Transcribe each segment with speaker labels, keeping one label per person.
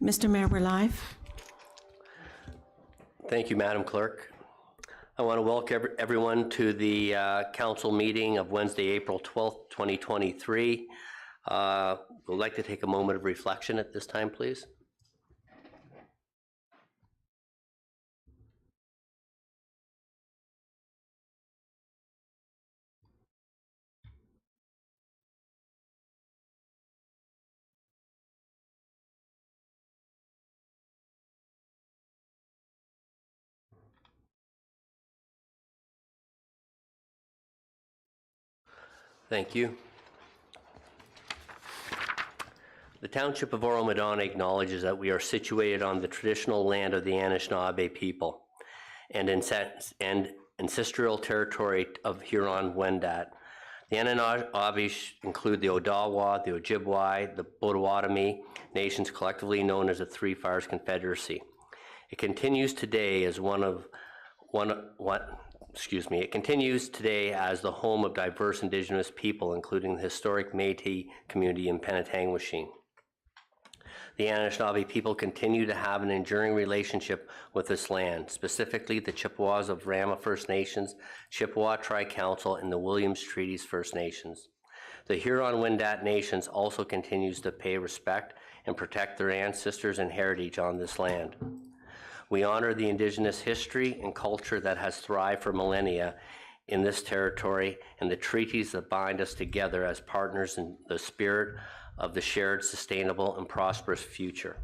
Speaker 1: Mr. Mayor, we're live.
Speaker 2: Thank you, Madam Clerk. I want to welcome everyone to the council meeting of Wednesday, April 12th, 2023. We'd like to take a moment of reflection at this time, please. Thank you. The Township of Oro-Medonte acknowledges that we are situated on the traditional land of the Anishinaabe people and ancestral territory of Huron-Wendat. The Anishinaabe include the Odawa, the Ojibwe, the Potawatomi nations, collectively known as the Three Fires Confederacy. It continues today as It continues today as the home of diverse Indigenous people, including the historic Métis community in Penetanguishene. The Anishinaabe people continue to have an enduring relationship with this land, specifically the Chippewas of Rama First Nations, Chippewa Tri-Council, and the Williams Treaties First Nations. The Huron-Wendat Nations also continues to pay respect and protect their ancestors and heritage on this land. We honor the Indigenous history and culture that has thrived for millennia in this territory and the treaties that bind us together as partners in the spirit of the shared, sustainable, and prosperous future.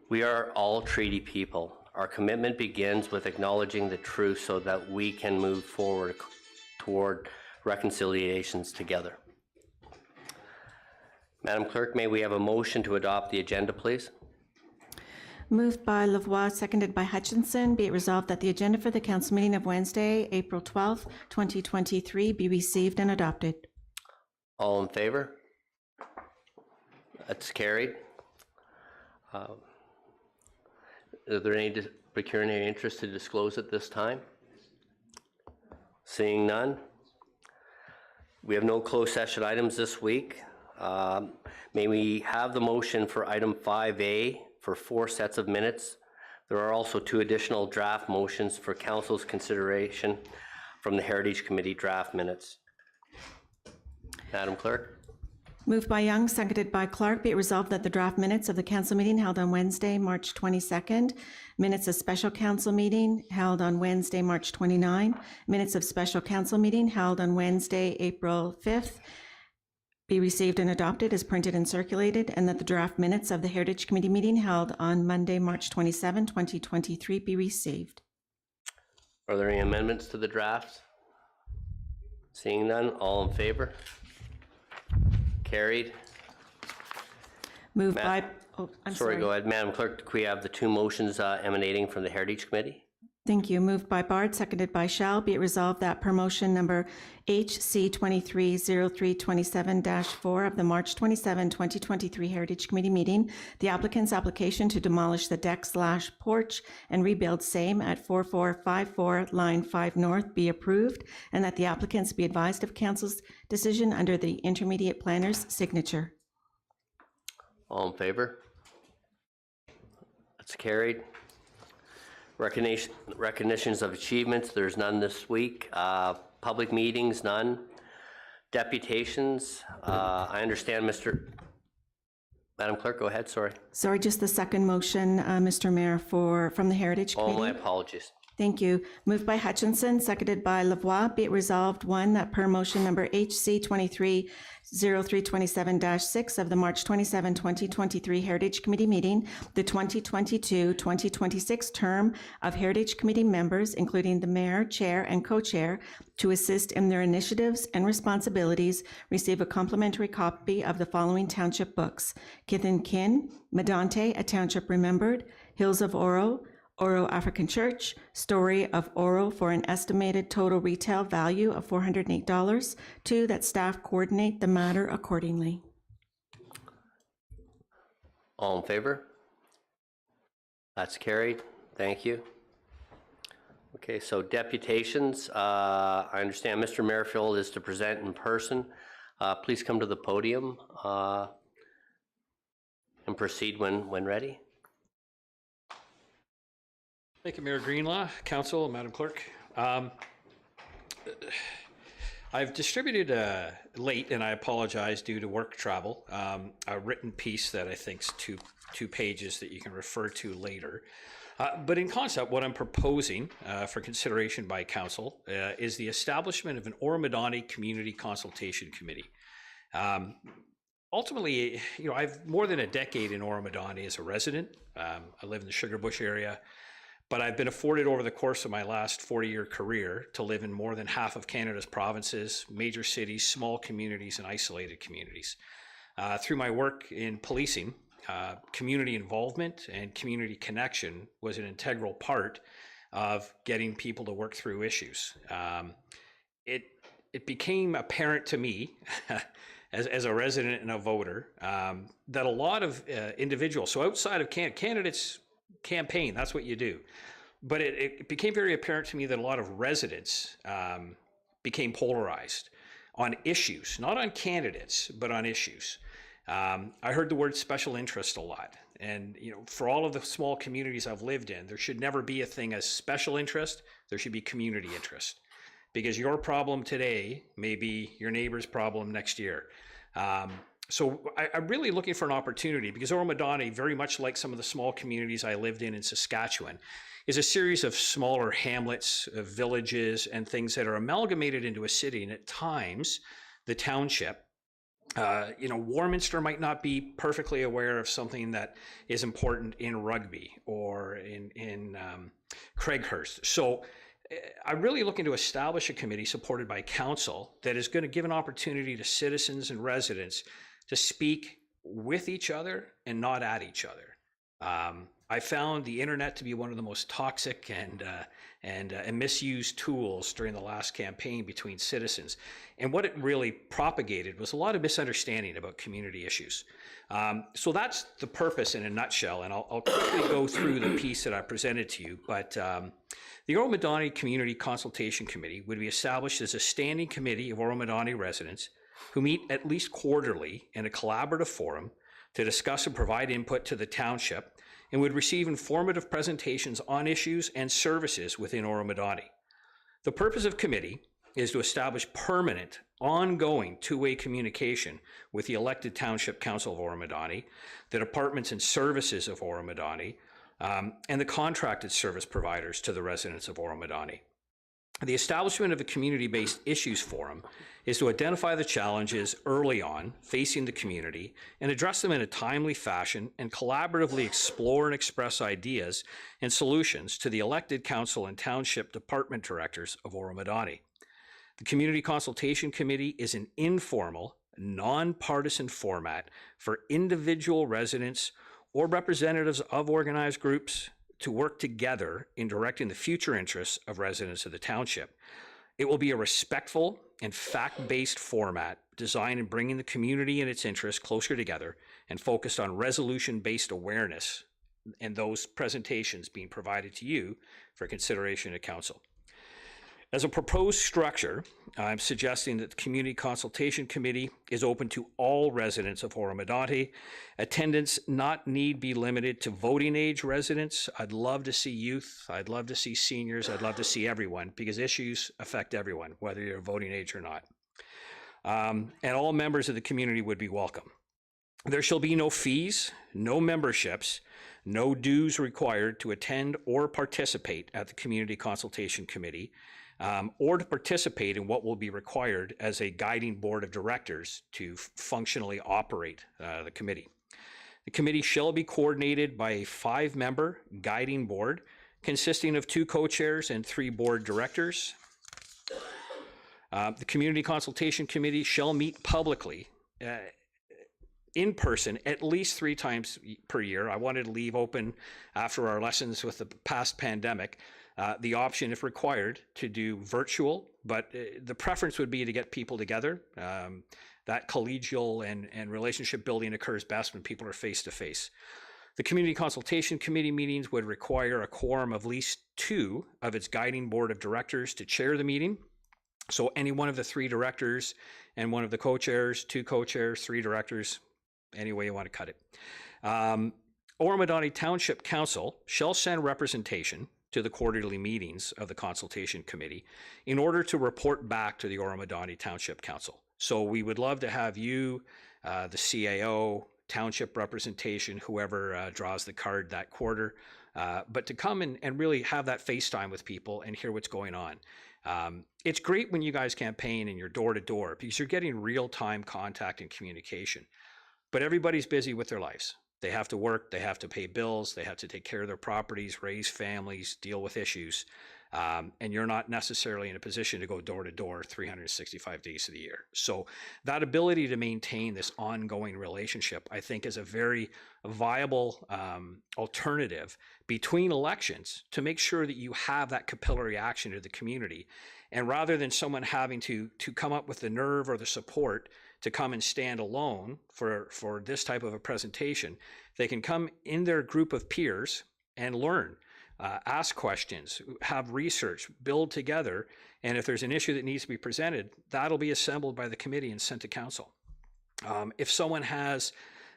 Speaker 2: We are all treaty people. Our commitment begins with acknowledging the truth so that we can move forward toward reconciliations together. Madam Clerk, may we have a motion to adopt the agenda, please?
Speaker 1: Moved by Lavoie, seconded by Hutchinson. Be it resolved that the agenda for the council meeting of Wednesday, April 12th, 2023 be received and adopted.
Speaker 2: All in favor? That's carried. Are there any pecuniary interest to disclose at this time? Seeing none. We have no closed session items this week. May we have the motion for item 5A for 4 sets of minutes. There are also 2 additional draft motions for council's consideration from the Heritage Committee draft minutes. Madam Clerk.
Speaker 1: Moved by Young, seconded by Clark. Be it resolved that the draft minutes of the council meeting held on Wednesday, March 22nd, minutes of special council meeting held on Wednesday, March 29, minutes of special council meeting held on Wednesday, April 5th, be received and adopted as printed and circulated, and that the draft minutes of the Heritage Committee meeting held on Monday, March 27, 2023 be received.
Speaker 2: Are there any amendments to the draft? Seeing none, all in favor? Carried.
Speaker 1: Moved by, I'm sorry.
Speaker 2: Go ahead. Madam Clerk, do we have the 2 motions emanating from the Heritage Committee?
Speaker 1: Thank you. Moved by Bard, seconded by Shell. Be it resolved that per motion number HC 230327-4 of the March 27, 2023 Heritage Committee meeting, the applicant's application to demolish the deck/porch and rebuild same at 4454 Line 5 North be approved, and that the applicants be advised of council's decision under the intermediate planner's signature.
Speaker 2: All in favor? That's carried. Recognitions of achievements, there's none this week. Public meetings, none. Deputations, I understand Madam Clerk, go ahead, sorry.
Speaker 1: Sorry, just the second motion, Mr. Mayor, from the Heritage Committee.
Speaker 2: Oh, my apologies.
Speaker 1: Thank you. Moved by Hutchinson, seconded by Lavoie. Be it resolved, 1, that per motion number HC 230327-6 of the March 27, 2023 Heritage Committee meeting, the 2022-2026 term of Heritage Committee members, including the mayor, chair, and co-chair, to assist in their initiatives and responsibilities, receive a complimentary copy of the following township books: Kith and Kin, Medonte, A Township Remembered, Hills of Oro, Oro African Church, Story of Oro for an estimated total retail value of $408. 2, that staff coordinate the matter accordingly.
Speaker 2: All in favor? That's carried. Thank you. Okay, so deputations. I understand Mr. Merrifield is to present in person. Please come to the podium. And and proceed when ready.
Speaker 3: Thank you, Mayor Greenlaw, Council, Madam Clerk. I've distributed late, and I apologize due to work travel, a written piece that I think is two pages that you can refer to later. But in concept, what I'm proposing for consideration by Council is the establishment of an Oro-Medonte Community Consultation Committee. Ultimately, I've more than a decade in Oro-Medonte as a resident. I live in the Sugar Bush area. But I've been afforded over the course of my last 40-year career to live in more than half of Canada's provinces, major cities, small communities, and isolated communities. Through my work in policing, community involvement and community connection was an integral part of getting people to work through issues. It became apparent to me as a resident and a voter that a lot of individuals, so outside of candidates campaign, that's what you do. But it became very apparent to me that a lot of residents became polarized on issues, not on candidates, but on issues. I heard the word special interest a lot. And, for all of the small communities I've lived in, there should never be a thing as special interest. There should be community interest. Because your problem today may be your neighbor's problem next year. So I'm really looking for an opportunity, because Oro-Medonte, very much like some of the small communities I lived in Saskatchewan, is a series of smaller hamlets, villages, and things that are amalgamated into a city. And at times, the township, Warminster might not be perfectly aware of something that is important in Rugby or in Craighurst. So I'm really looking to establish a committee supported by Council that is going to give an opportunity to citizens and residents to speak with each other and not at each other. I found the internet to be one of the most toxic and misused tools during the last campaign between citizens. And what it really propagated was a lot of misunderstanding about community issues. So that's the purpose in a nutshell, and I'll quickly go through the piece that I presented to you. But the Oro-Medonte Community Consultation Committee would be established as a standing committee of Oro-Medonte residents who meet at least quarterly in a collaborative forum to discuss and provide input to the township, and would receive informative presentations on issues and services within Oro-Medonte. The purpose of committee is to establish permanent, ongoing two-way communication with the elected Township Council of Oro-Medonte, the departments and services of Oro-Medonte, and the contracted service providers to the residents of Oro-Medonte. The establishment of a community-based issues forum is to identify the challenges early on facing the community and address them in a timely fashion, and collaboratively explore and express ideas and solutions to the elected council and township department directors of Oro-Medonte. The Community Consultation Committee is an informal, nonpartisan format for individual residents or representatives of organized groups to work together in directing the future interests of residents of the township. It will be a respectful and fact-based format designed in bringing the community and its interests closer together, and focused on resolution-based awareness, and those presentations being provided to you for consideration at council. As a proposed structure, I'm suggesting that the Community Consultation Committee is open to all residents of Oro-Medonte. Attendance not need be limited to voting age residents. I'd love to see youth. I'd love to see seniors. I'd love to see everyone, because issues affect everyone, whether you're voting age or not. And all members of the community would be welcome. There shall be no fees, no memberships, no dues required to attend or participate at the Community Consultation Committee, or to participate in what will be required as a guiding board of directors to functionally operate the committee. The committee shall be coordinated by a 5-member guiding board consisting of 2 co-chairs and 3 board directors. The Community Consultation Committee shall meet publicly in person at least 3 times per year. I wanted to leave open, after our lessons with the past pandemic, the option, if required, to do virtual, but the preference would be to get people together. That collegial and relationship building occurs best when people are face-to-face. The Community Consultation Committee meetings would require a quorum of at least 2 of its guiding board of directors to chair the meeting. So any one of the 3 directors and one of the co-chairs, 2 co-chairs, 3 directors, any way you want to cut it. Oro-Medonte Township Council shall send representation to the quarterly meetings of the consultation committee in order to report back to the Oro-Medonte Township Council. So we would love to have you, the CAO, township representation, whoever draws the card that quarter, but to come and really have that FaceTime with people and hear what's going on. It's great when you guys campaign and you're door to door because you're getting real-time contact and communication, but everybody's busy with their lives. They have to work, they have to pay bills, they have to take care of their properties, raise families, deal with issues, and you're not necessarily in a position to go door to door 365 days of the year. So that ability to maintain this ongoing relationship, I think, is a very viable alternative between elections to make sure that you have that capillary action to the community. And rather than someone having to come up with the nerve or the support to come and stand alone for this type of a presentation, they can come in their group of peers and learn, ask questions, have research, build together. And if there's an issue that needs to be presented, that'll be assembled by the committee and sent to council. If someone has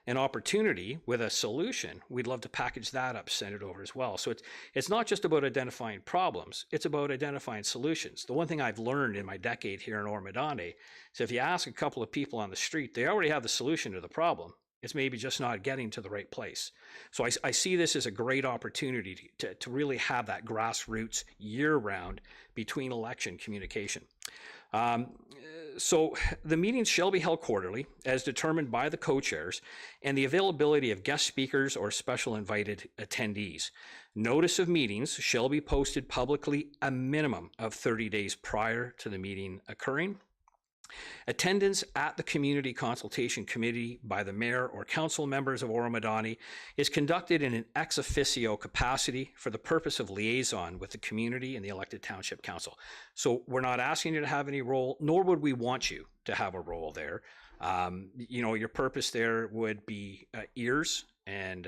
Speaker 3: an opportunity with a solution, we'd love to package that up, send it over as well. So it's not just about identifying problems, it's about identifying solutions. The one thing I've learned in my decade here in Oro-Medonte is if you ask a couple of people on the street, they already have the solution to the problem. It's maybe just not getting to the right place. So I see this as a great opportunity to really have that grassroots year-round between election communication. So the meetings shall be held quarterly as determined by the co-chairs and the availability of guest speakers or special invited attendees. Notice of meetings shall be posted publicly a minimum of 30 days prior to the meeting occurring. Attendance at the Community Consultation Committee by the Mayor or Council members of Oro-Medonte is conducted in an ex officio capacity for the purpose of liaison with the community and the elected Township Council. So we're not asking you to have any role, nor would we want you to have a role there. Your purpose there would be ears and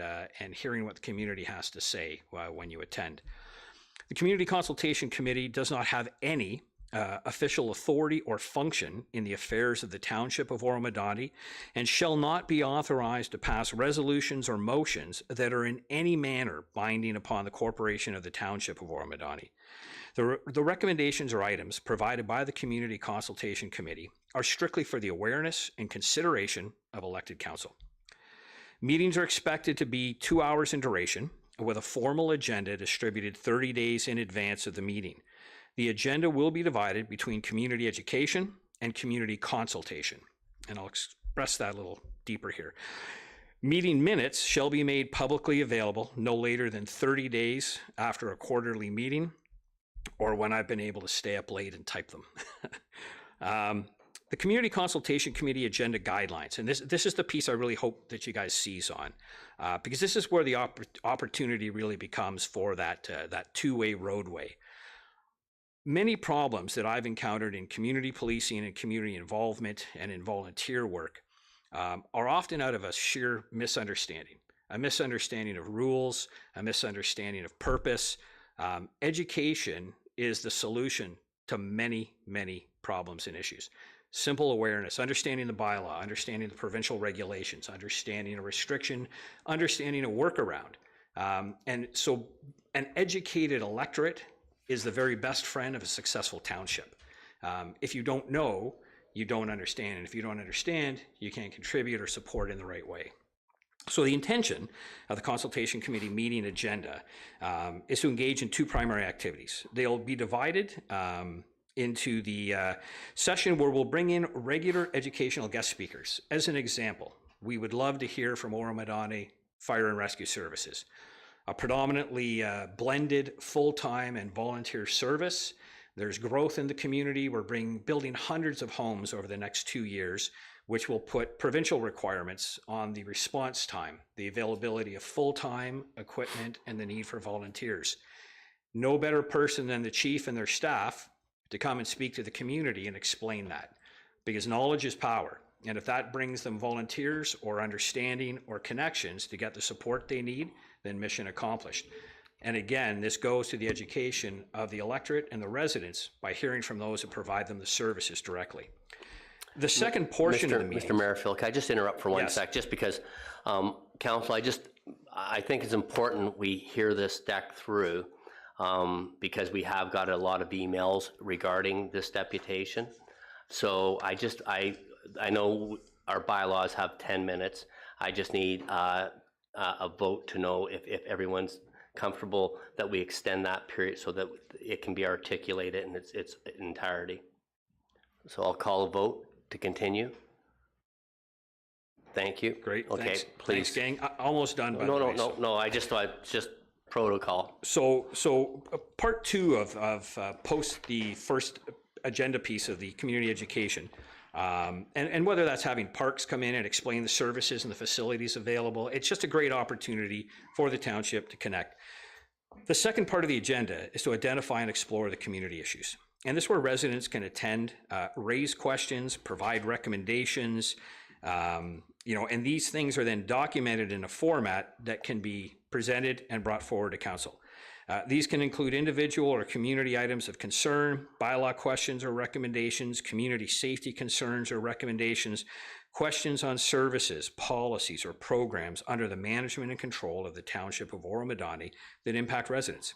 Speaker 3: hearing what the community has to say when you attend. The Community Consultation Committee does not have any official authority or function in the affairs of the Township of Oro-Medonte and shall not be authorized to pass resolutions or motions that are in any manner binding upon the corporation of the Township of Oro-Medonte. The recommendations or items provided by the Community Consultation Committee are strictly for the awareness and consideration of elected council. Meetings are expected to be 2 hours in duration with a formal agenda distributed 30 days in advance of the meeting. The agenda will be divided between community education and community consultation, and I'll express that a little deeper here. Meeting minutes shall be made publicly available no later than 30 days after a quarterly meeting or when I've been able to stay up late and type them. The Community Consultation Committee agenda guidelines, and this is the piece I really hope that you guys seize on, because this is where the opportunity really becomes for that two-way roadway. Many problems that I've encountered in community policing and community involvement and in volunteer work are often out of a sheer misunderstanding of rules, a misunderstanding of purpose. Education is the solution to many, many problems and issues. Simple awareness, understanding the bylaw, understanding the provincial regulations, understanding a restriction, understanding a workaround. And so an educated electorate is the very best friend of a successful township. If you don't know, you don't understand. And if you don't understand, you can't contribute or support in the right way. So the intention of the Consultation Committee meeting agenda is to engage in two primary activities. They'll be divided into the session where we'll bring in regular educational guest speakers. As an example, we would love to hear from Oro-Medonte Fire and Rescue Services, a predominantly blended full-time and volunteer service. There's growth in the community. We're building hundreds of homes over the next 2 years, which will put provincial requirements on the response time, the availability of full-time equipment, and the need for volunteers. No better person than the chief and their staff to come and speak to the community and explain that, because knowledge is power. And if that brings them volunteers or understanding or connections to get the support they need, then mission accomplished. And again, this goes to the education of the electorate and the residents by hearing from those who provide them the services directly. The second portion of the meeting.
Speaker 2: Mr. Merrifield, can I just interrupt for one
Speaker 3: Yes.
Speaker 2: sec, just because, Council, I think it's important we hear this deck through, because we have got a lot of emails regarding this deputation. So I know our bylaws have 10 minutes. I just need a vote to know if everyone's comfortable that we extend that period so that it can be articulated in its entirety. So I'll call a vote to continue. Thank you.
Speaker 3: Great.
Speaker 2: Okay,
Speaker 3: Thanks.
Speaker 2: please.
Speaker 3: Thanks, gang. Almost done. By the way, so.
Speaker 2: No. I just thought it's just protocol.
Speaker 3: So part two of post the first agenda piece of the community education, and whether that's having parks come in and explain the services and the facilities available, it's just a great opportunity for the township to connect. The second part of the agenda is to identify and explore the community issues. And this is where residents can attend, raise questions, provide recommendations, and these things are then documented in a format that can be presented and brought forward to council. These can include individual or community items of concern, bylaw questions or recommendations, community safety concerns or recommendations, questions on services, policies, or programs under the management and control of the Township of Oro-Medonte that impact residents.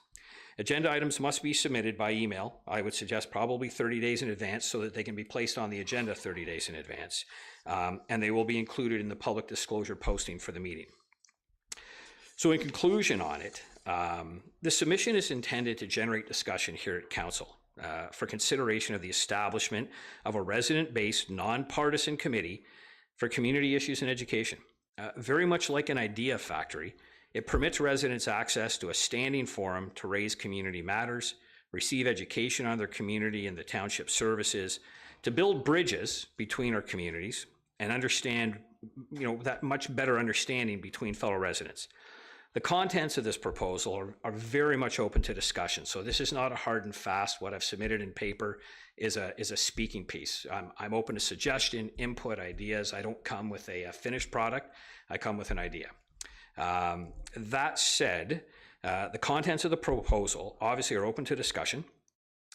Speaker 3: Agenda items must be submitted by email. I would suggest probably 30 days in advance so that they can be placed on the agenda 30 days in advance. And they will be included in the public disclosure posting for the meeting. So in conclusion on it, the submission is intended to generate discussion here at Council for consideration of the establishment of a resident-based, nonpartisan committee for community issues and education. Very much like an idea factory, it permits residents access to a standing forum to raise community matters, receive education on their community and the township services, to build bridges between our communities and understand, that much better understanding between fellow residents. The contents of this proposal are very much open to discussion. So this is not a hard and fast. What I've submitted in paper is a speaking piece. I'm open to suggestion, input, ideas. I don't come with a finished product. I come with an idea. That said, the contents of the proposal obviously are open to discussion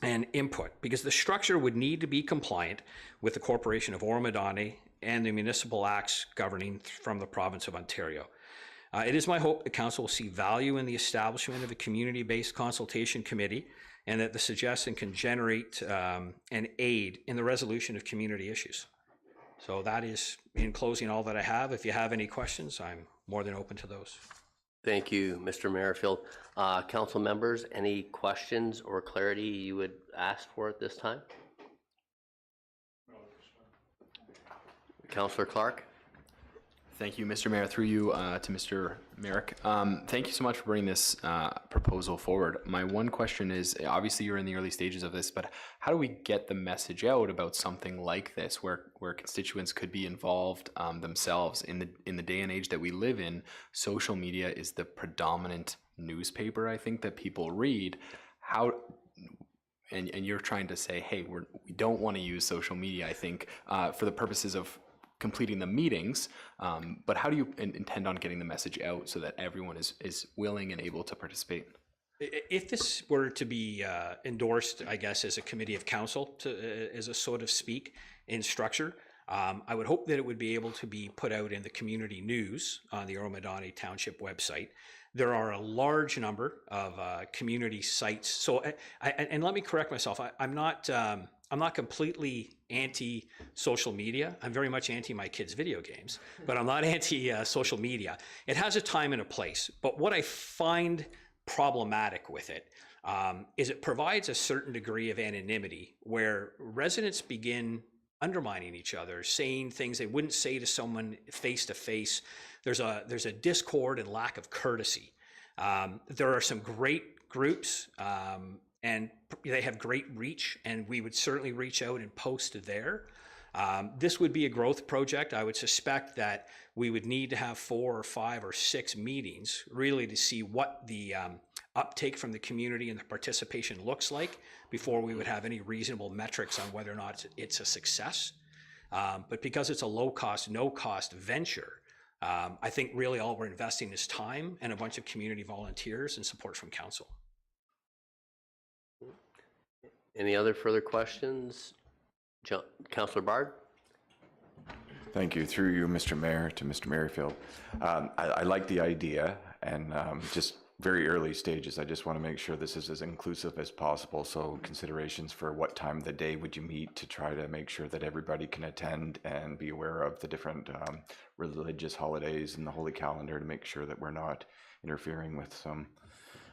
Speaker 3: and input because the structure would need to be compliant with the Corporation of Oro-Medonte and the municipal acts governing from the province of Ontario. It is my hope the council will see value in the establishment of a community-based consultation committee and that the suggestion can generate and aid in the resolution of community issues. So that is, in closing, all that I have. If you have any questions, I'm more than open to those.
Speaker 2: Thank you, Mr. Merrifield. Council members, any questions or clarity you would ask for at this time? Councillor Clark.
Speaker 4: Thank you, Mr. Mayor. Through you to Mr. Merrick. Thank you so much for bringing this proposal forward. My one question is, obviously you're in the early stages of this, but how do we get the message out about something like this where constituents could be involved themselves? In the day and age that we live in, social media is the predominant newspaper, I think, that people read. And you're trying to say, hey, we don't want to use social media, I think, for the purposes of completing the meetings, but how do you intend on getting the message out so that everyone is willing and able to participate?
Speaker 3: If this were to be endorsed, I guess, as a committee of council, as a sort of speak in structure, I would hope that it would be able to be put out in the community news on the Oro-Medonte Township website. There are a large number of community sites. So, and let me correct myself. I'm not completely anti-social media. I'm very much anti my kids' video games, but I'm not anti-social media. It has a time and a place. But what I find problematic with it is it provides a certain degree of anonymity where residents begin undermining each other, saying things they wouldn't say to someone face to face. There's a discord and lack of courtesy. There are some great groups and they have great reach, and we would certainly reach out and post there. This would be a growth project. I would suspect that we would need to have 4 or 5 or 6 meetings really to see what the uptake from the community and the participation looks like before we would have any reasonable metrics on whether or not it's a success. But because it's a low cost, no cost venture, I think really all we're investing is time and a bunch of community volunteers and support from council.
Speaker 2: Any other further questions? Councillor Bard?
Speaker 5: Thank you. Through you, Mr. Mayor, to Mr. Merrifield. I like the idea, and just very early stages, I just want to make sure this is as inclusive as possible. So considerations for what time of the day would you meet to try to make sure that everybody can attend and be aware of the different religious holidays in the Holy Calendar to make sure that we're not interfering with some.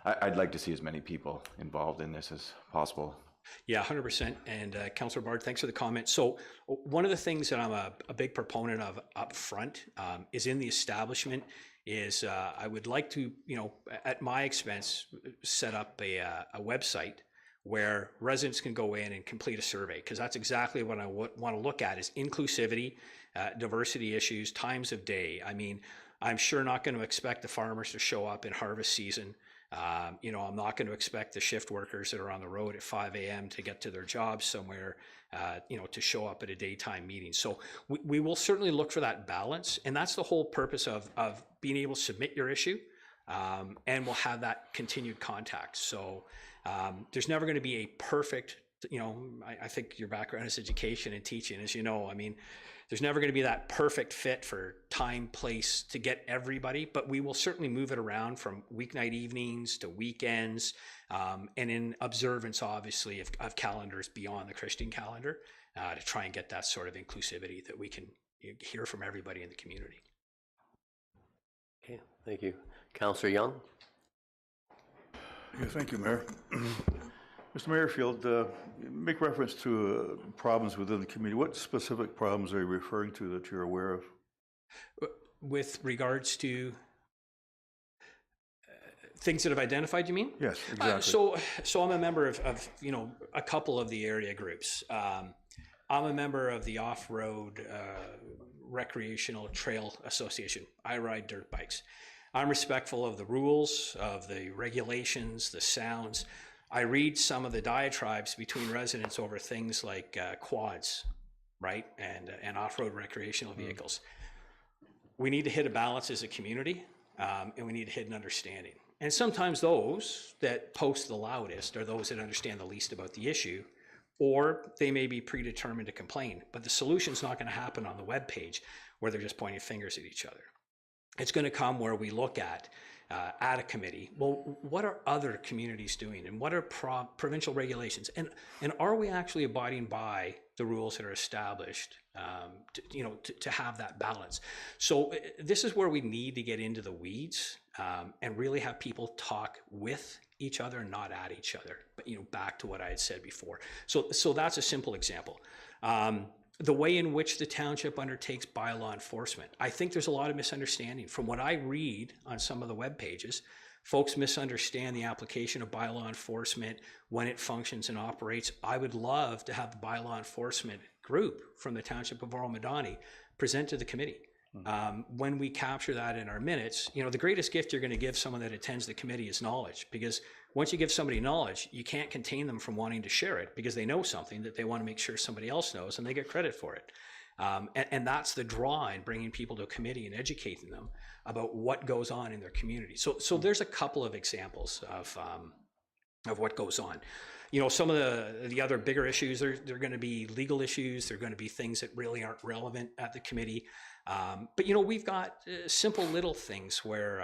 Speaker 5: I'd like to see as many people involved in this as possible.
Speaker 3: Yeah, 100%. And Councillor Bard, thanks for the comment. So one of the things that I'm a big proponent of up front is in the establishment is I would like to, at my expense, set up a website where residents can go in and complete a survey, because that's exactly what I want to look at is inclusivity, diversity issues, times of day. I mean, I'm sure not going to expect the farmers to show up in harvest season. I'm not going to expect the shift workers that are on the road at 5 a.m. to get to their jobs somewhere, to show up at a daytime meeting. So we will certainly look for that balance. And that's the whole purpose of being able to submit your issue. And we'll have that continued contact. So there's never going to be a perfect, I think your background is education and teaching, as you know. I mean, there's never going to be that perfect fit for time, place to get everybody, but we will certainly move it around from weeknight evenings to weekends, and in observance, obviously, of calendars beyond the Christian calendar, to try and get that sort of inclusivity that we can hear from everybody in the community.
Speaker 2: Okay, thank you. Councillor Young?
Speaker 6: Yeah, thank you, Mayor. Mr. Merrifield, make reference to problems within the community. What specific problems are you referring to that you're aware of?
Speaker 3: With regards to things that I've identified, you mean?
Speaker 6: Yes, exactly.
Speaker 3: So I'm a member of a couple of the area groups. I'm a member of the Off-Road Recreational Trail Association. I ride dirt bikes. I'm respectful of the rules, of the regulations, the sounds. I read some of the diatribes between residents over things like quads, right, and off-road recreational vehicles. We need to hit a balance as a community, and we need to hit an understanding. And sometimes those that post the loudest are those that understand the least about the issue, or they may be predetermined to complain. But the solution's not going to happen on the webpage where they're just pointing fingers at each other. It's going to come where we look at a committee, well, what are other communities doing, and what are provincial regulations, and are we actually abiding by the rules that are established to have that balance? So this is where we need to get into the weeds and really have people talk with each other, not at each other. But back to what I had said before. So that's a simple example. The way in which the township undertakes bylaw enforcement. I think there's a lot of misunderstanding. From what I read on some of the web pages, folks misunderstand the application of bylaw enforcement, when it functions and operates. I would love to have the bylaw enforcement group from the township of Oro-Medonte present to the committee. When we capture that in our minutes, the greatest gift you're going to give someone that attends the committee is knowledge, because once you give somebody knowledge, you can't contain them from wanting to share it, because they know something that they want to make sure somebody else knows, and they get credit for it. And that's the draw in bringing people to a committee and educating them about what goes on in their community. So there's a couple of examples of what goes on. Some of the other bigger issues, they're going to be legal issues. They're going to be things that really aren't relevant at the committee. But we've got simple little things where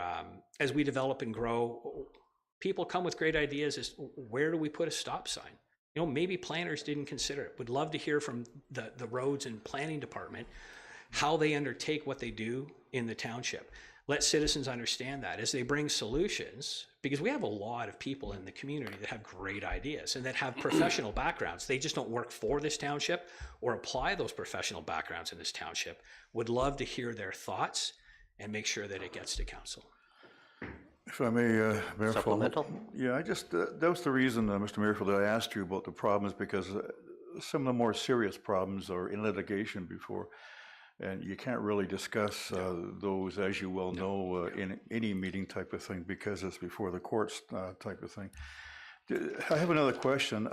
Speaker 3: as we develop and grow, people come with great ideas as where do we put a stop sign? Maybe planners didn't consider it. Would love to hear from the roads and planning department how they undertake what they do in the township. Let citizens understand that as they bring solutions, because we have a lot of people in the community that have great ideas and that have professional backgrounds. They just don't work for this township or apply those professional backgrounds in this township. Would love to hear their thoughts and make sure that it gets to council.
Speaker 6: If I may, Mayor.
Speaker 2: Supplemental?
Speaker 6: Yeah, I just, that was the reason, Mr. Merrifield, that I asked you about the problems, because some of the more serious problems are in litigation before, and you can't really discuss those, as you well know, in any meeting type of thing, because it's before the courts type of thing. I have another question.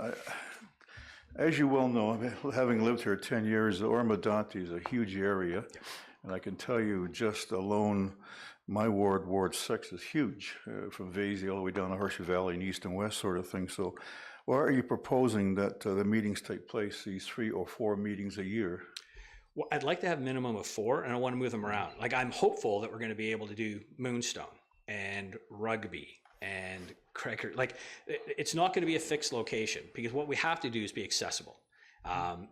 Speaker 6: As you well know, having lived here 10 years, Oro-Medonte is a huge area, and I can tell you just alone, my ward, Ward 6, is huge, from Vasey all the way down to Horseshoe Valley and east and west sort of thing. So why are you proposing that the meetings take place, these 3 or 4 meetings a year?
Speaker 3: Well, I'd like to have a minimum of 4, and I want to move them around. Like, I'm hopeful that we're going to be able to do Moonstone and rugby and cricket. Like, it's not going to be a fixed location, because what we have to do is be accessible.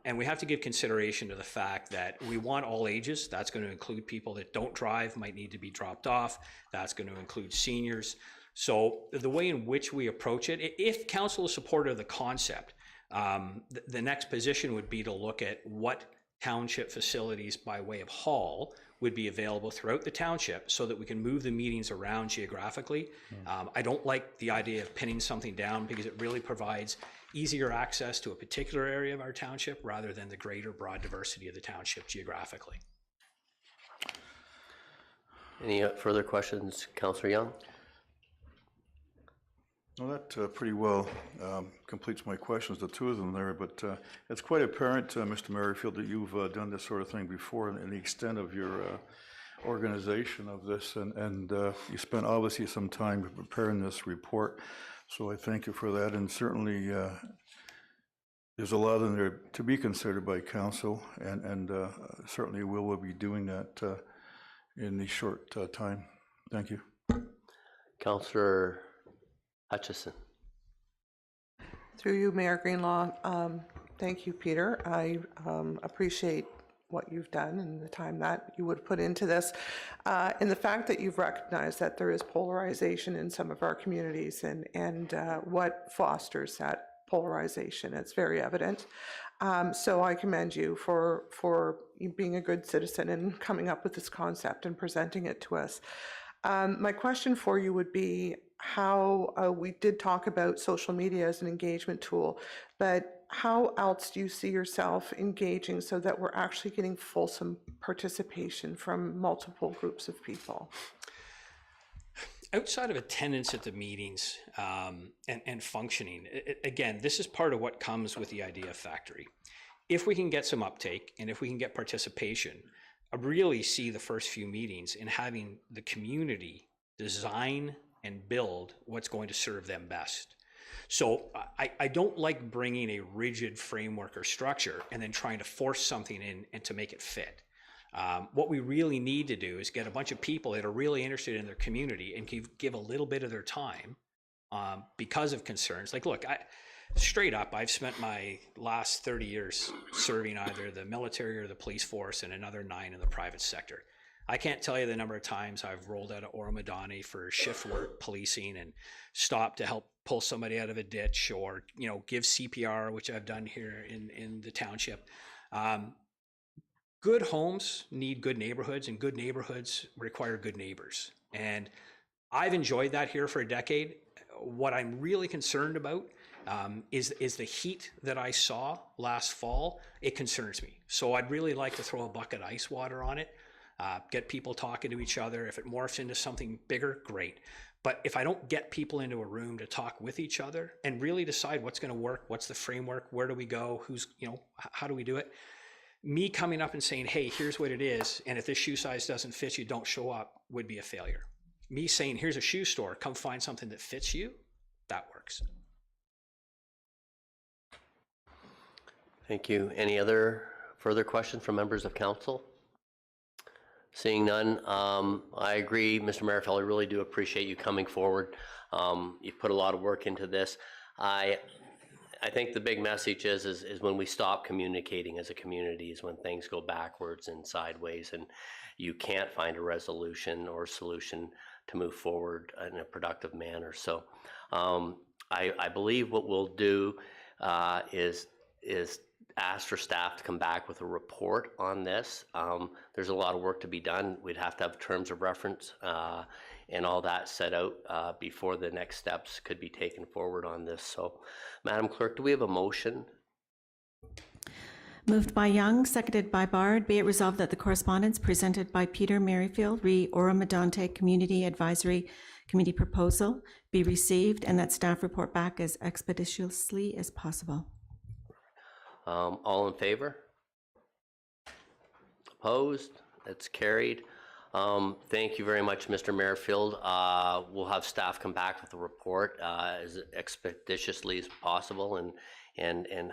Speaker 3: And we have to give consideration to the fact that we want all ages. That's going to include people that don't drive, might need to be dropped off. That's going to include seniors. So the way in which we approach it, if council is supportive of the concept, the next position would be to look at what township facilities by way of hall would be available throughout the township so that we can move the meetings around geographically. I don't like the idea of pinning something down, because it really provides easier access to a particular area of our township rather than the greater broad diversity of the township geographically.
Speaker 2: Any further questions, Councillor Young?
Speaker 6: Well, that pretty well completes my questions, the two of them there, but it's quite apparent, Mr. Merrifield, that you've done this sort of thing before, and the extent of your organization of this, and you spent obviously some time preparing this report, so I thank you for that, and certainly there's a lot in there to be considered by council, and certainly we will be doing that in the short time. Thank you.
Speaker 2: Councillor Hutchison.
Speaker 7: Through you, Mayor Greenlaw, thank you, Peter. I appreciate what you've done and the time that you would put into this, and the fact that you've recognized that there is polarization in some of our communities, and what fosters that polarization. It's very evident. So I commend you for being a good citizen and coming up with this concept and presenting it to us. My question for you would be how we did talk about social media as an engagement tool, but how else do you see yourself engaging so that we're actually getting fulsome participation from multiple groups of people?
Speaker 3: Outside of attendance at the meetings and functioning, again, this is part of what comes with the Idea Factory. If we can get some uptake and if we can get participation, I really see the first few meetings in having the community design and build what's going to serve them best. So I don't like bringing a rigid framework or structure and then trying to force something in and to make it fit. What we really need to do is get a bunch of people that are really interested in their community and give a little bit of their time because of concerns. Like, look, straight up, I've spent my last 30 years serving either the military or the police force and another 9 in the private sector. I can't tell you the number of times I've rolled out of Oro-Medonte for shift work policing and stopped to help pull somebody out of a ditch, or, you know, give CPR, which I've done here in the township. Good homes need good neighborhoods, and good neighborhoods require good neighbors. And I've enjoyed that here for a decade. What I'm really concerned about is the heat that I saw last fall. It concerns me. So I'd really like to throw a bucket of ice water on it, get people talking to each other. If it morphs into something bigger, great. But if I don't get people into a room to talk with each other and really decide what's going to work, what's the framework, where do we go, who's, you know, how do we do it? Me coming up and saying, hey, here's what it is, and if this shoe size doesn't fit you, don't show up, would be a failure. Me saying, here's a shoe store, come find something that fits you, that works.
Speaker 2: Thank you. Any other further questions from members of council? Seeing none, I agree, Mr. Merrifield, I really do appreciate you coming forward. You've put a lot of work into this. I think the big message is when we stop communicating as a community is when things go backwards and sideways, and you can't find a resolution or solution to move forward in a productive manner. So I believe what we'll do is ask for staff to come back with a report on this. There's a lot of work to be done. We'd have to have terms of reference and all that set out before the next steps could be taken forward on this. So, Madam Clerk, do we have a motion?
Speaker 1: Moved by Young, seconded by Bard. Be it resolved that the correspondence presented by Peter Merrifield re Oro-Medonte Community Advisory Committee proposal be received, and that staff report back as expeditiously as possible.
Speaker 2: All in favor? Opposed? That's carried. Thank you very much, Mr. Merrifield. We'll have staff come back with a report as expeditiously as possible and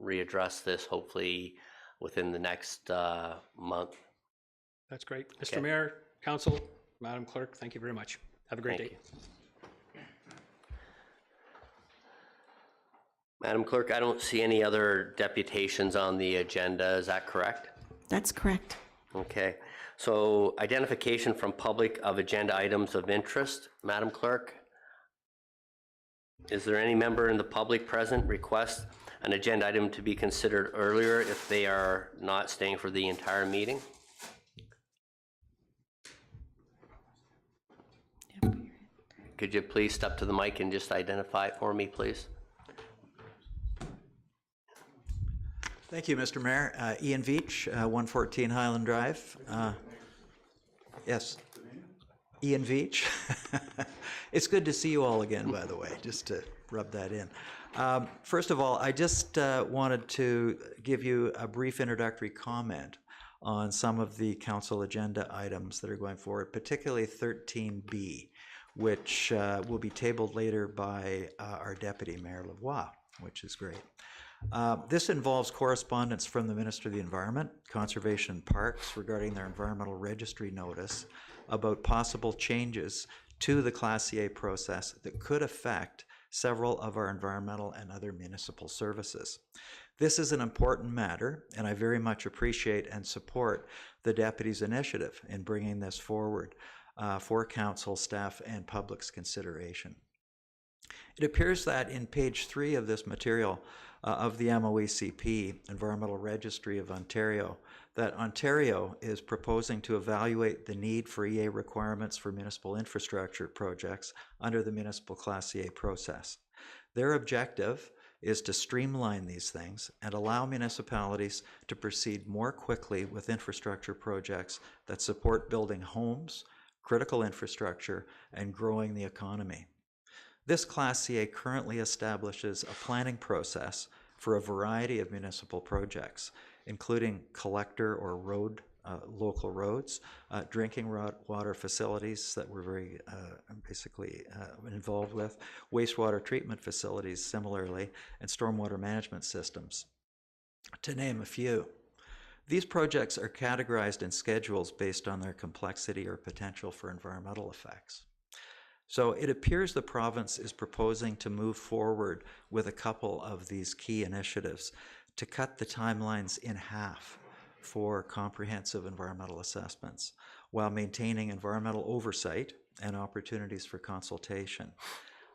Speaker 2: readdress this hopefully within the next month.
Speaker 3: That's great. Mr.
Speaker 2: Okay.
Speaker 3: Mayor, Council, Madam Clerk, thank you very much. Have a great
Speaker 2: Thank
Speaker 3: day.
Speaker 2: you. Madam Clerk, I don't see any other deputations on the agenda. Is that correct?
Speaker 1: That's correct.
Speaker 2: Okay. So identification from public of agenda items of interest. Madam Clerk, is there any member in the public present request an agenda item to be considered earlier if they are not staying for the entire meeting? Could you please step to the mic and just identify it for me, please?
Speaker 8: Thank you, Mr. Mayor. Ian Veach, 114 Highland Drive. Yes, Ian Veach. It's good to see you all again, by the way, just to rub that in. First of all, I just wanted to give you a brief introductory comment on some of the council agenda items that are going forward, particularly 13B, which will be tabled later by our Deputy Mayor Lavoie, which is great. This involves correspondence from the Minister of the Environment, Conservation and Parks regarding their environmental registry notice about possible changes to the Class CA process that could affect several of our environmental and other municipal services. This is an important matter, and I very much appreciate and support the Deputy's initiative in bringing this forward for Council, staff, and public's consideration. It appears that in page 3 of this material of the MOECP, Environmental Registry of Ontario, that Ontario is proposing to evaluate the need for EA requirements for municipal infrastructure projects under the municipal Class CA process. Their objective is to streamline these things and allow municipalities to proceed more quickly with infrastructure projects that support building homes, critical infrastructure, and growing the economy. This Class CA currently establishes a planning process for a variety of municipal projects, including collector or road, local roads, drinking water facilities that we're very basically involved with, wastewater treatment facilities similarly, and stormwater management systems, to name a few. These projects are categorized in schedules based on their complexity or potential for environmental effects. So it appears the province is proposing to move forward with a couple of these key initiatives to cut the timelines in half for comprehensive environmental assessments while maintaining environmental oversight and opportunities for consultation.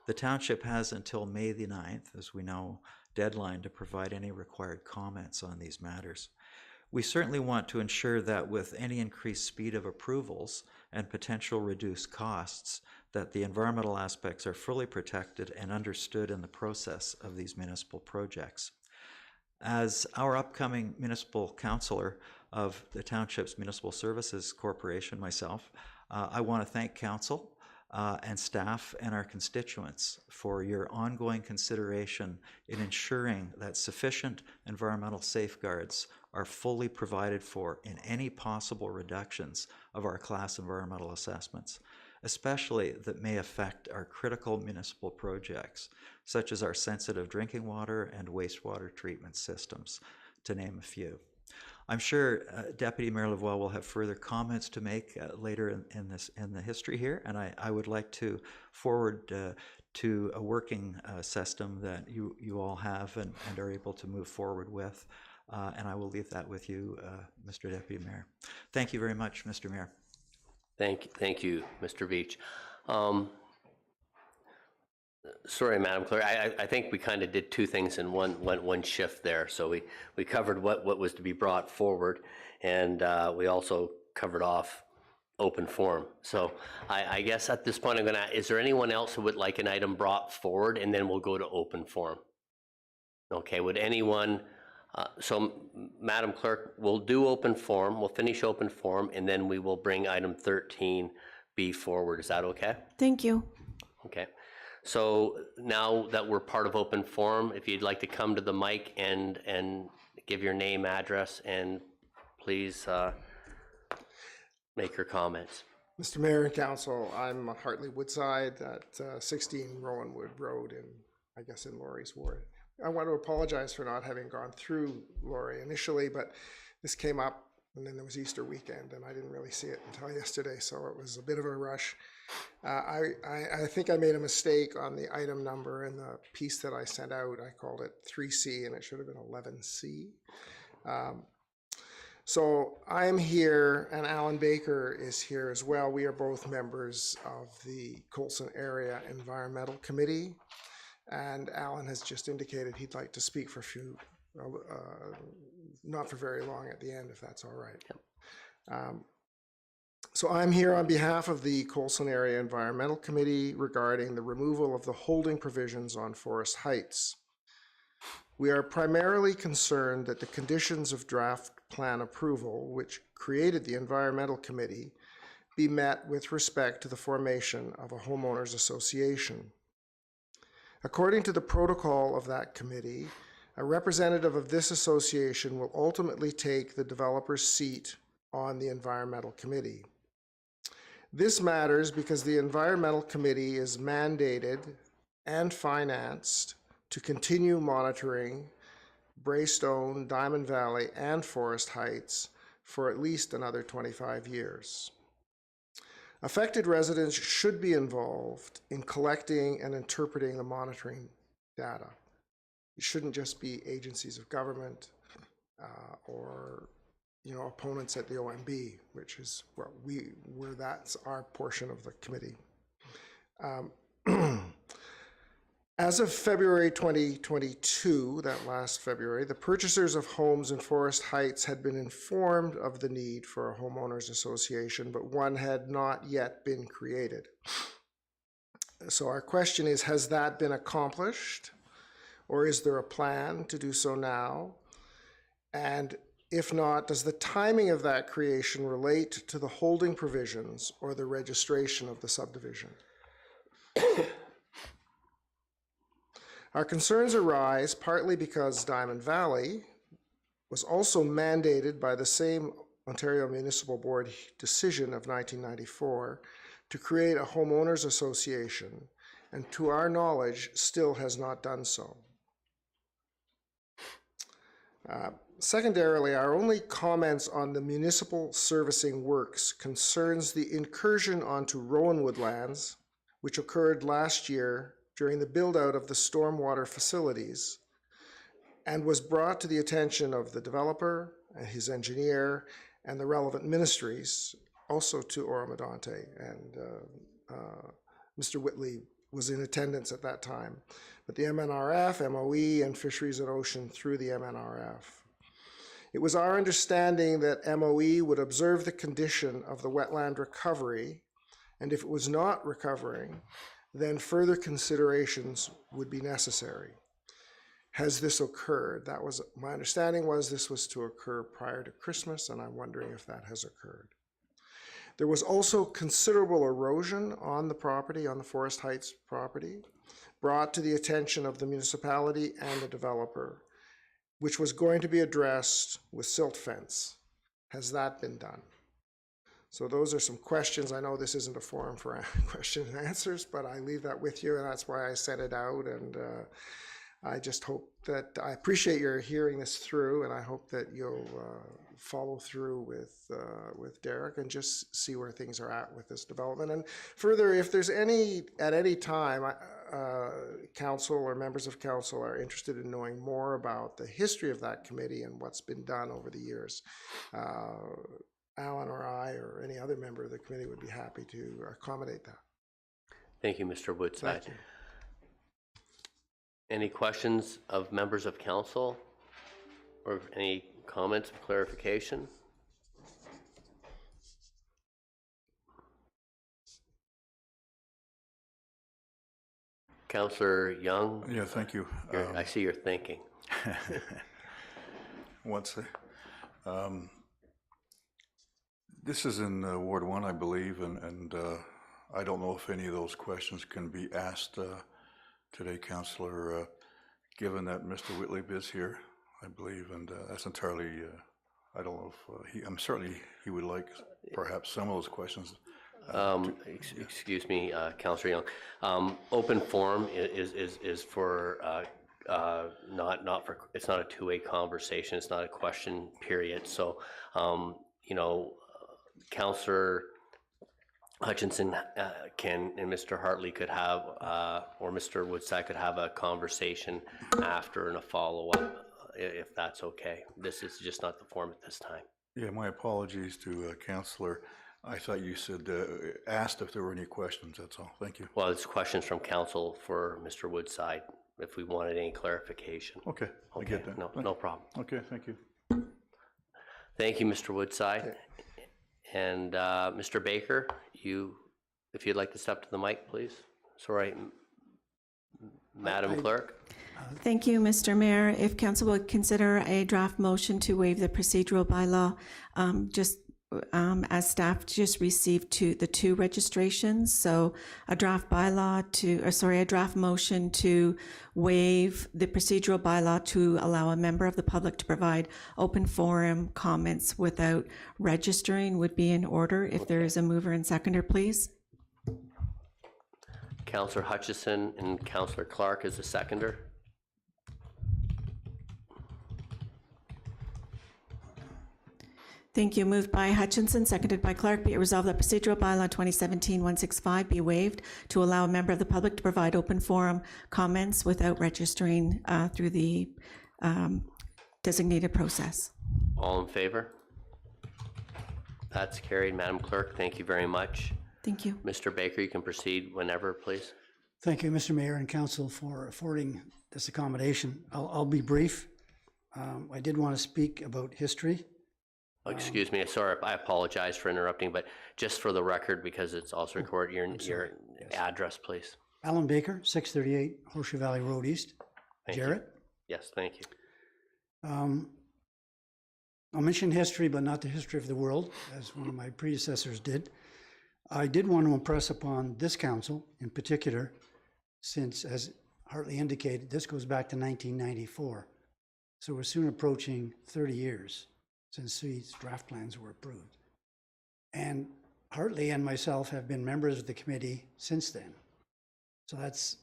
Speaker 8: The township has until May the 9th, as we know, deadline to provide any required comments on these matters. We certainly want to ensure that with any increased speed of approvals and potential reduced costs, that the environmental aspects are fully protected and understood in the process of these municipal projects. As our upcoming municipal councillor of the township's Municipal Services Corporation, myself, I want to thank council and staff and our constituents for your ongoing consideration in ensuring that sufficient environmental safeguards are fully provided for in any possible reductions of our class environmental assessments, especially that may affect our critical municipal projects, such as our sensitive drinking water and wastewater treatment systems, to name a few. I'm sure Deputy Mayor Lavoie will have further comments to make later in the history here, and I would like to forward to a working system that you all have and are able to move forward with, and I will leave that with you, Mr. Deputy Mayor. Thank you very much, Mr. Mayor.
Speaker 2: Thank you, Mr. Veach. Sorry, Madam Clerk, I think we kind of did two things in one shift there. So we covered what was to be brought forward, and we also covered off open forum. So I guess at this point is there anyone else who would like an item brought forward, and then we'll go to open forum? Okay, would anyone, so Madam Clerk, we'll do open forum, we'll finish open forum, and then we will bring item 13B forward. Is that okay?
Speaker 1: Thank you.
Speaker 2: Okay. So now that we're part of open forum, if you'd like to come to the mic and give your name, address, and please make your comments.
Speaker 9: Mr. Mayor and Council, I'm Hartley Woodside at 16 Rowanwood Road in Laurie's Ward. I want to apologize for not having gone through Lori initially, but this came up and then there was Easter weekend and I didn't really see it until yesterday, so it was a bit of a rush. I think I made a mistake on the item number in the piece that I sent out. I called it 3C and it should have been 11C. So I'm here and Alan Baker is here as well. We are both members of the Coulson Area Environmental Committee. And Alan has just indicated he'd like to speak for a few, not for very long at the end, if that's all right. Yep. So I'm here on behalf of the Coulson Area Environmental Committee regarding the removal of the holding provisions on Forest Heights. We are primarily concerned that the conditions of draft plan approval, which created the Environmental Committee, be met with respect to the formation of a homeowners association. According to the protocol of that committee, a representative of this association will ultimately take the developer's seat on the Environmental Committee. This matters because the Environmental Committee is mandated and financed to continue monitoring Braystone, Diamond Valley, and Forest Heights for at least another 25 years. Affected residents should be involved in collecting and interpreting the monitoring data. It shouldn't just be agencies of government or opponents at the OMB, which is where that's our portion of the committee. As of February 2022, that last February, the purchasers of homes in Forest Heights had been informed of the need for a homeowners association, but one had not yet been created. So our question is, has that been accomplished? Or is there a plan to do so now? And if not, does the timing of that creation relate to the holding provisions or the registration of the subdivision? Our concerns arise partly because Diamond Valley was also mandated by the same Ontario Municipal Board decision of 1994 to create a homeowners association, and to our knowledge still has not done so. Secondarily, our only comments on the municipal servicing works concerns the incursion onto Rowanwood lands, which occurred last year during the build-out of the stormwater facilities and was brought to the attention of the developer and his engineer and the relevant ministries, also to Oro-Medonte, and Mr. Whitley was in attendance at that time. But the MNRF, MOE, and Fisheries and Ocean through the MNRF. It was our understanding that MOE would observe the condition of the wetland recovery, and if it was not recovering, then further considerations would be necessary. Has this occurred? That was my understanding, was this was to occur prior to Christmas, and I'm wondering if that has occurred. There was also considerable erosion on the property, on the Forest Heights property, brought to the attention of the municipality and the developer, which was going to be addressed with silt fence. Has that been done? So those are some questions. I know this isn't a forum for questions and answers, but I leave that with you, and that's why I sent it out. And I just hope that, I appreciate your hearing this through, and I hope that you'll follow through with Derek and just see where things are at with this development. And further, if there's at any time, council or members of council are interested in knowing more about the history of that committee and what's been done over the years, Alan or I or any other member of the committee would be happy to accommodate that.
Speaker 2: Thank you, Mr. Woodside.
Speaker 9: Thank you.
Speaker 2: Any questions of members of council or any comments of clarification? Councillor Young?
Speaker 6: Yeah, thank you.
Speaker 2: I see you're thinking.
Speaker 6: This is in Ward 1, I believe, and I don't know if any of those questions can be asked today, Councillor, given that Mr. Whitley is here, I believe, and that's entirely, I don't know if I'm certainly he would like perhaps some of those questions.
Speaker 2: Excuse me, Councillor Young. Open forum is for it's not a two-way conversation. It's not a question period. So, you know, Councillor Hutchinson and Mr. Hartley could have, or Mr. Woodside could have a conversation after and a follow-up, if that's okay. This is just not the form at this time.
Speaker 6: Yeah, my apologies to Councillor. I thought you said, asked if there were any questions, that's all. Thank you.
Speaker 2: Well, it's questions from council for Mr. Woodside, if we wanted any clarification.
Speaker 6: Okay, I get that.
Speaker 2: No problem.
Speaker 6: Okay, thank you.
Speaker 2: Thank you, Mr. Woodside. And Mr. Baker, if you'd like to step to the mic, please. Sorry, Madam Clerk.
Speaker 1: Thank you, Mr. Mayor. If council would consider a draft motion to waive the procedural bylaw, as staff just received the two registrations, so a draft motion to waive the procedural bylaw to allow a member of the public to provide open forum comments without registering would be in order. If there is a mover and seconder, please.
Speaker 2: Councillor Hutchison and Councillor Clark is the seconder.
Speaker 1: Thank you. Moved by Hutchinson, seconded by Clark. Be it resolved that procedural bylaw 2017-165 be waived to allow a member of the public to provide open forum comments without registering through the designated process.
Speaker 2: All in favor? That's carried. Madam Clerk, thank you very much.
Speaker 1: Thank you.
Speaker 2: Mr. Baker, you can proceed whenever, please.
Speaker 10: Thank you, Mr. Mayor and Council, for affording this accommodation. I'll be brief. I did want to speak about history.
Speaker 2: Excuse me, sorry, I apologize for interrupting, but just for the record, because it's also recorded, your address, please.
Speaker 10: Alan Baker, 638 Horseshoe Valley Road East. Jarrett?
Speaker 2: Yes, thank you.
Speaker 10: I'll mention history, but not the history of the world, as one of my predecessors did. I did want to impress upon this council in particular, since, as Hartley indicated, this goes back to 1994. So we're soon approaching 30 years since these draft plans were approved. And Hartley and myself have been members of the committee since then. So must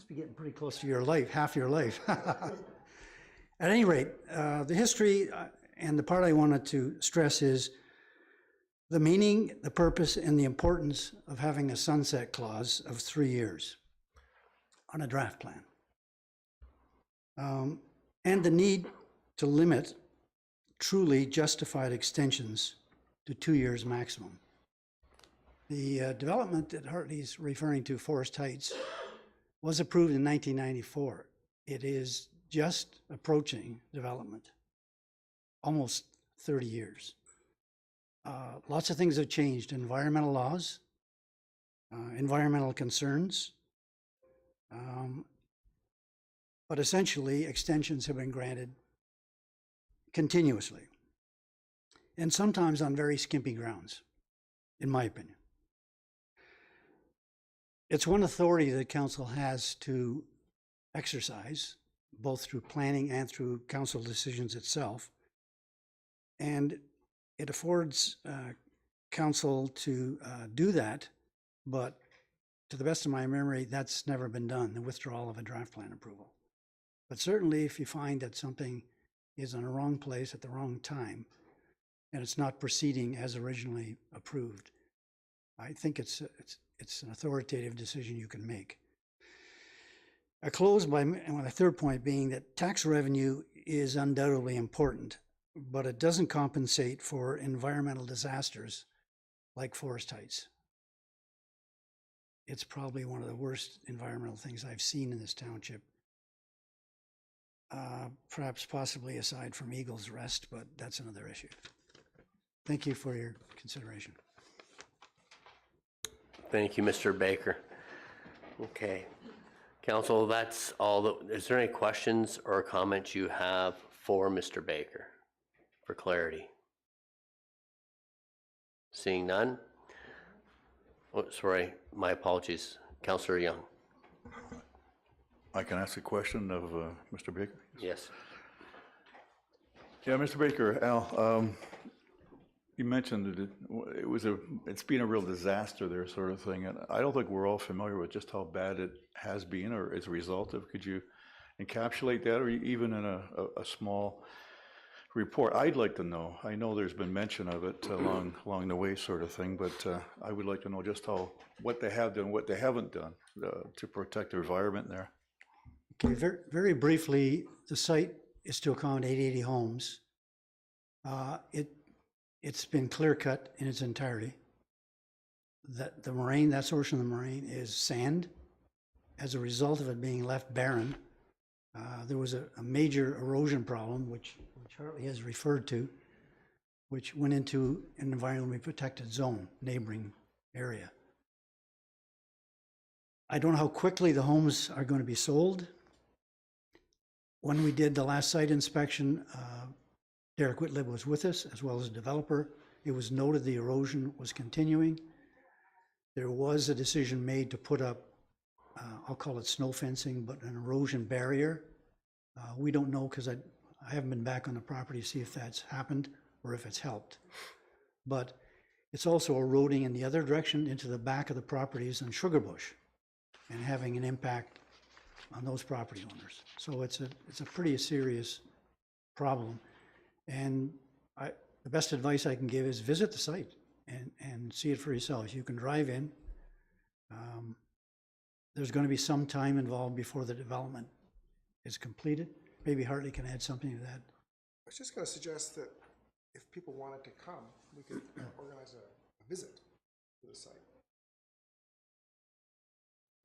Speaker 10: be getting pretty close to your life, half your life. At any rate, the history and the part I wanted to stress is the meaning, the purpose, and the importance of having a sunset clause of 3 years on a draft plan. And the need to limit truly justified extensions to 2 years maximum. The development that Hartley's referring to, Forest Heights, was approved in 1994. It is just approaching development, almost 30 years. Lots of things have changed: environmental laws, environmental concerns, but essentially extensions have been granted continuously, and sometimes on very skimpy grounds, in my opinion. It's one authority that council has to exercise, both through planning and through council decisions itself, and it affords council to do that, but to the best of my memory, that's never been done, the withdrawal of a draft plan approval. But certainly if you find that something is in the wrong place at the wrong time, and it's not proceeding as originally approved, I think it's an authoritative decision you can make. I close by my third point being that tax revenue is undoubtedly important, but it doesn't compensate for environmental disasters like Forest Heights. It's probably one of the worst environmental things I've seen in this township. Perhaps possibly aside from Eagle's Rest, but that's another issue. Thank you for your consideration.
Speaker 2: Thank you, Mr. Baker. Okay. Council, that's all. Is there any questions or comments you have for Mr. Baker for clarity? Seeing none? Oh, sorry, my apologies. Councillor Young.
Speaker 6: I can ask a question of Mr. Baker?
Speaker 2: Yes.
Speaker 6: Yeah, Mr. Baker, Al, You mentioned that it's been a real disaster there, sort of thing, and I don't think we're all familiar with just how bad it has been or as a result of. Could you encapsulate that, or even in a small report? I'd like to know. I know there's been mention of it along the way, sort of thing, but I would like to know just what they have done, what they haven't done to protect the environment there.
Speaker 10: Okay, very briefly, the site is to accommodate 80 homes. It's been clear cut in its entirety. That portion of the moraine is sand. As a result of it being left barren, there was a major erosion problem, which Hartley has referred to, which went into an environmentally protected zone, neighboring area. I don't know how quickly the homes are going to be sold. When we did the last site inspection, Derek Whitlib was with us, as well as a developer. It was noted the erosion was continuing. There was a decision made to put up, I'll call it snow fencing, but an erosion barrier. We don't know, because I haven't been back on the property to see if that's happened or if it's helped. But it's also eroding in the other direction into the back of the properties in Sugarbush and having an impact on those property owners. So it's a pretty serious problem. And the best advice I can give is visit the site and see it for yourselves. You can drive in. There's going to be some time involved before the development is completed. Maybe Hartley can add something to that.
Speaker 9: I was just going to suggest that if people wanted to come, we could organize a visit to the site.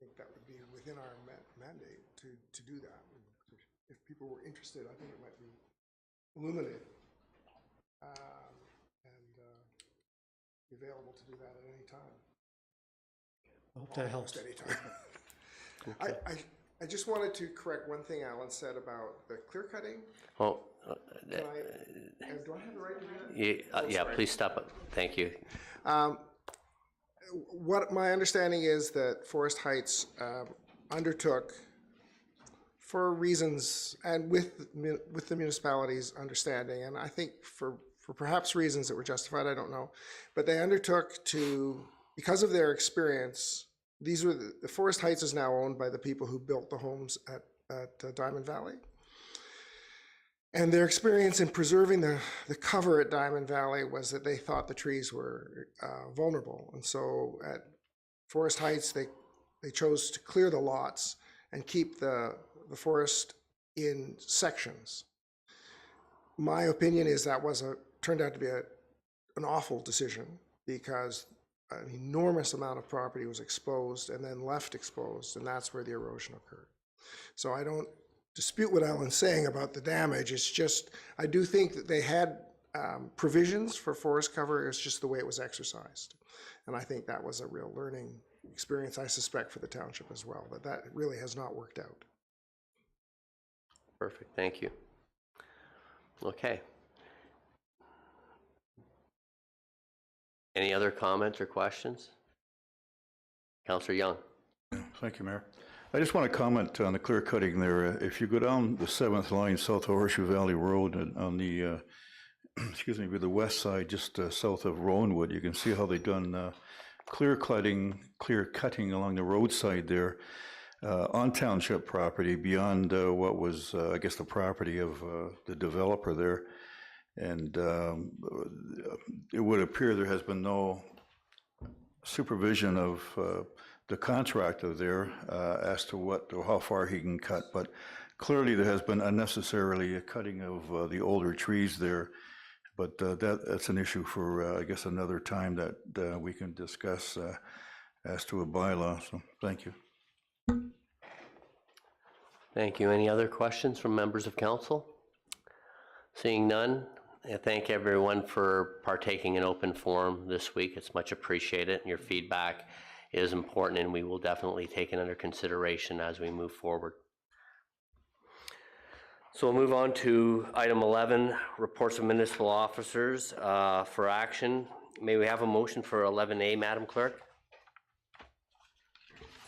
Speaker 9: I think that would be within our mandate to do that. If people were interested, I think it might be illuminating and be available to do that at any time.
Speaker 10: I hope that helps.
Speaker 9: Almost any time. I just wanted to correct one thing Alan said about the clear cutting.
Speaker 2: Oh,
Speaker 9: Do I have the right to do that?
Speaker 2: yeah, please stop it. Thank you.
Speaker 9: What my understanding is that Forest Heights undertook, for reasons and with the municipality's understanding, and I think for perhaps reasons that were justified, I don't know, but they undertook to, because of their experience, these were the Forest Heights is now owned by the people who built the homes at Diamond Valley. And their experience in preserving the cover at Diamond Valley was that they thought the trees were vulnerable. And so at Forest Heights, they chose to clear the lots and keep the forest in sections. My opinion is that turned out to be an awful decision, because an enormous amount of property was exposed and then left exposed, and that's where the erosion occurred. So I don't dispute what Alan's saying about the damage. It's just, I do think that they had provisions for forest cover. It's just the way it was exercised. And I think that was a real learning experience, I suspect, for the township as well, but that really has not worked out.
Speaker 2: Perfect, thank you. Okay. Any other comments or questions? Councillor Young.
Speaker 6: Thank you, Mayor. I just want to comment on the clear cutting there. If you go down the 7th line south of Horseshoe Valley Road on the, excuse me, with the west side, just south of Rowanwood, you can see how they've done clear cutting along the roadside there on township property beyond what was, I guess, the property of the developer there. And it would appear there has been no supervision of the contractor there as to what or how far he can cut, but clearly there has been unnecessarily a cutting of the older trees there. But that's an issue for I guess another time that we can discuss as to a bylaw. So thank you.
Speaker 2: Thank you. Any other questions from members of council? Seeing none, I thank everyone for partaking in open forum this week. It's much appreciated, and your feedback is important, and we will definitely take it under consideration as we move forward. So we'll move on to item 11, reports of municipal officers for action. May we have a motion for 11A, Madam Clerk?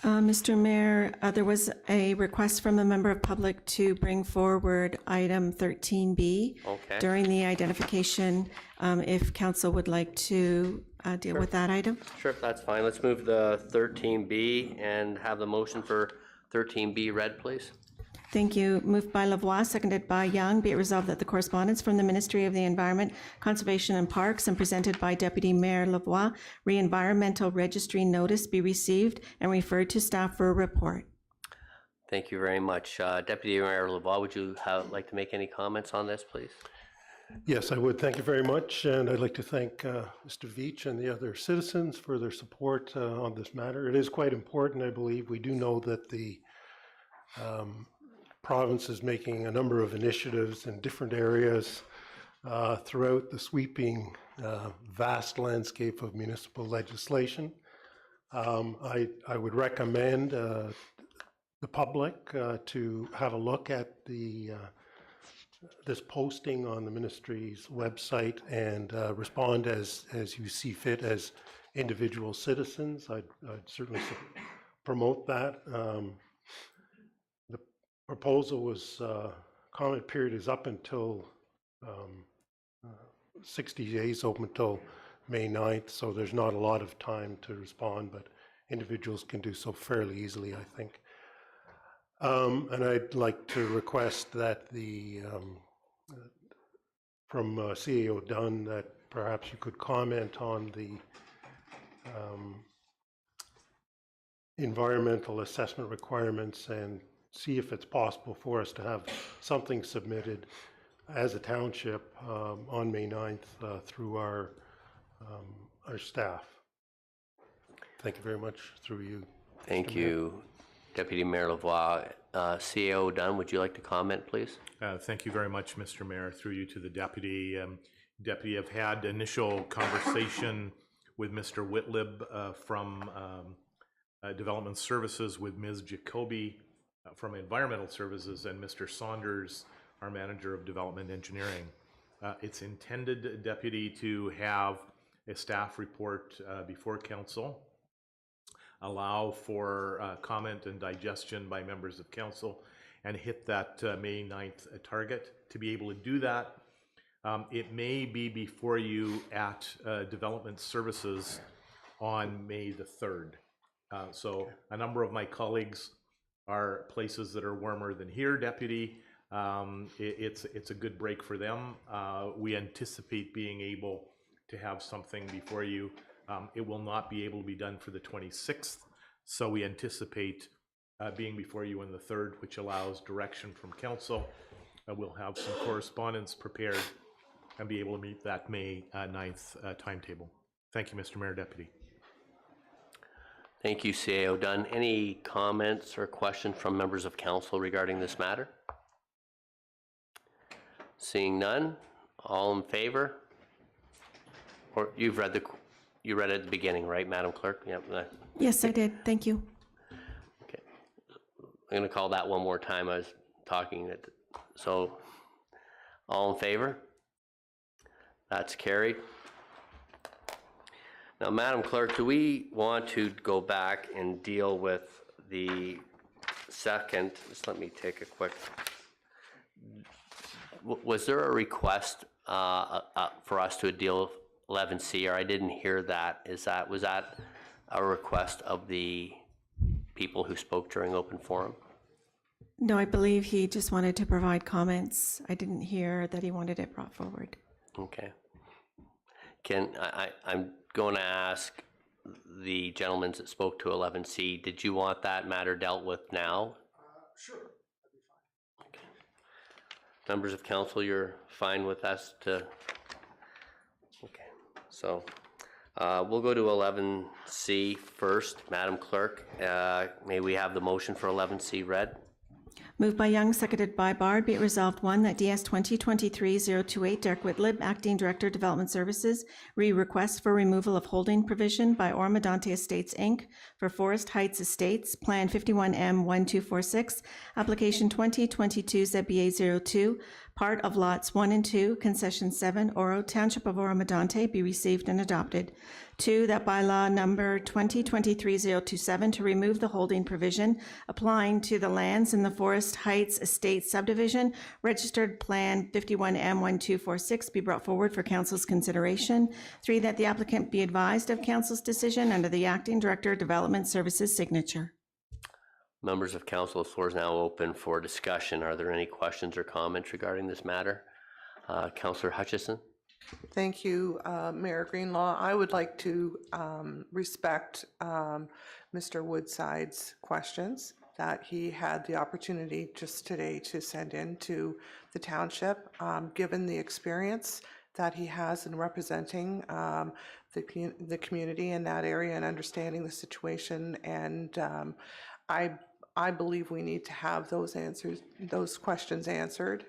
Speaker 1: Mr. Mayor, there was a request from a member of public to bring forward item 13B
Speaker 2: Okay.
Speaker 1: during the identification, if council would like to deal with that item.
Speaker 2: Sure, that's fine. Let's move the 13B and have the motion for 13B read, please.
Speaker 1: Thank you. Moved by Lavoie, seconded by Young. Be it resolved that the correspondence from the Ministry of the Environment, Conservation and Parks and presented by Deputy Mayor Lavoie, re-environmental registry notice be received and referred to staff for a report.
Speaker 2: Thank you very much. Deputy Mayor Lavoie, would you like to make any comments on this, please?
Speaker 11: Yes, I would. Thank you very much. And I'd like to thank Mr. Veach and the other citizens for their support on this matter. It is quite important, I believe. We do know that the province is making a number of initiatives in different areas throughout the sweeping, vast landscape of municipal legislation. I would recommend the public to have a look at this posting on the ministry's website and respond as you see fit as individual citizens. I'd certainly promote that. The proposal was, comment period is up until 60 days, open until May 9th, so there's not a lot of time to respond, but individuals can do so fairly easily, I think. And I'd like to request that from CAO Dunn that perhaps you could comment on the environmental assessment requirements and see if it's possible for us to have something submitted as a township on May 9th through our staff. Thank you very much, through you.
Speaker 2: Thank you, Deputy Mayor Lavoie. CAO Dunn, would you like to comment, please?
Speaker 12: Thank you very much, Mr. Mayor. Through you to the deputy. Deputy, I've had initial conversation with Mr. Whitlib from Development Services, with Ms. Jacoby from Environmental Services, and Mr. Saunders, our Manager of Development Engineering. It's intended, Deputy, to have a staff report before council, allow for comment and digestion by members of council, and hit that May 9th target. To be able to do that, it may be before you at Development Services on May the 3rd. So a number of my colleagues are places that are warmer than here, Deputy. It's a good break for them. We anticipate being able to have something before you. It will not be able to be done for the 26th, so we anticipate being before you on the 3rd, which allows direction from council. We'll have some correspondence prepared and be able to meet that May 9th timetable. Thank you, Mr. Mayor, Deputy.
Speaker 2: Thank you, CAO Dunn. Any comments or questions from members of council regarding this matter? Seeing none, all in favor? Or you read it at the beginning, right, Madam Clerk? Yep.
Speaker 1: Yes, I did. Thank you.
Speaker 2: Okay. I'm going to call that one more time. I was talking. So, all in favor? That's carried. Now, Madam Clerk, do we want to go back and deal with the second? Just let me take a quick. Was there a request for us to deal with 11C, or I didn't hear that? Was that a request of the people who spoke during open forum?
Speaker 1: No, I believe he just wanted to provide comments. I didn't hear that he wanted it brought forward.
Speaker 2: Okay. I'm going to ask the gentlemen that spoke to 11C, did you want that matter dealt with now?
Speaker 9: Sure, that'd be fine.
Speaker 2: Okay. Members of council, you're fine with us to... Okay, so we'll go to 11C first. Madam Clerk, may we have the motion for 11C read?
Speaker 1: Moved by Young, seconded by Bard. Be it resolved, one, that DS 2023-028, Derek Whitlib, Acting Director, Development Services, request for removal of holding provision by Oro-Medonte Estates, Inc. for Forest Heights Estates, Plan 51M1246, Application 2022 ZBA 02, part of lots 1 and 2, concession 7, Oro, Township of Oro-Medonte, be received and adopted. 2, that bylaw number 2023-027 to remove the holding provision applying to the lands in the Forest Heights Estate subdivision, registered plan 51M1246, be brought forward for council's consideration. 3, that the applicant be advised of council's decision under the acting director of development services signature.
Speaker 2: Members of council, the floor is now open for discussion. Are there any questions or comments regarding this matter? Councillor Hutchison?
Speaker 7: Thank you, Mayor Greenlaw. I would like to respect Mr. Woodside's questions that he had the opportunity just today to send in to the township, given the experience that he has in representing the community in that area and understanding the situation. And I believe we need to have those questions answered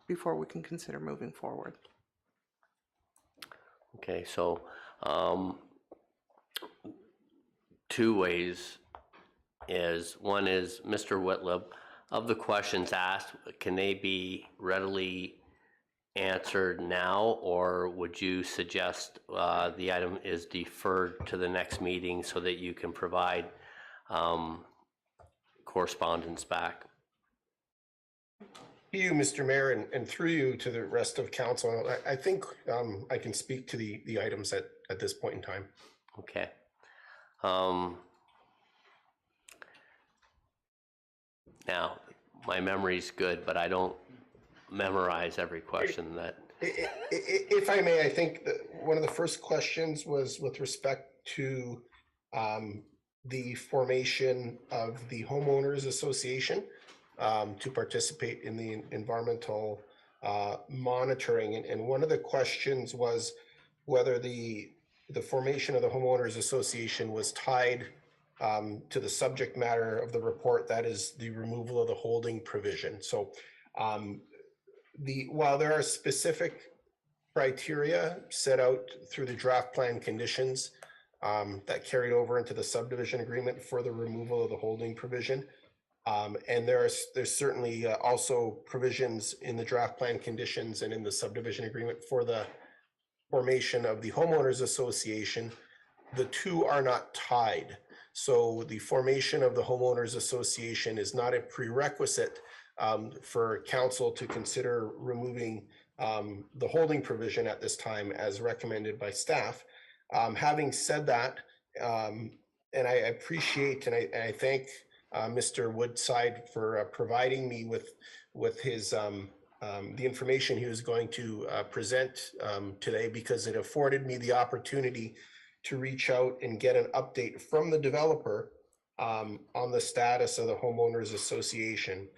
Speaker 7: before we can consider moving forward.
Speaker 2: Okay, so two ways is, one is Mr. Whitlib, of the questions asked, can they be readily answered now, or would you suggest the item is deferred to the next meeting so that you can provide correspondence back?
Speaker 13: You, Mr. Mayor, and through you to the rest of council, I think I can speak to the items at this point in time.
Speaker 2: Okay. Now, my memory's good, but I don't memorize every question that...
Speaker 13: If I may, I think that one of the first questions was with respect to the formation of the homeowners association to participate in the environmental monitoring. And one of the questions was whether the formation of the homeowners association was tied to the subject matter of the report, that is the removal of the holding provision. So while there are specific criteria set out through the draft plan conditions that carried over into the subdivision agreement for the removal of the holding provision, and there's certainly also provisions in the draft plan conditions and in the subdivision agreement for the formation of the homeowners association, the two are not tied. So the formation of the homeowners association is not a prerequisite for council to consider removing the holding provision at this time as recommended by staff. Having said that, and I appreciate and I thank Mr. Woodside for providing me with his the information he was going to present today, because it afforded me the opportunity to reach out and get an update from the developer on the status of the homeowners association.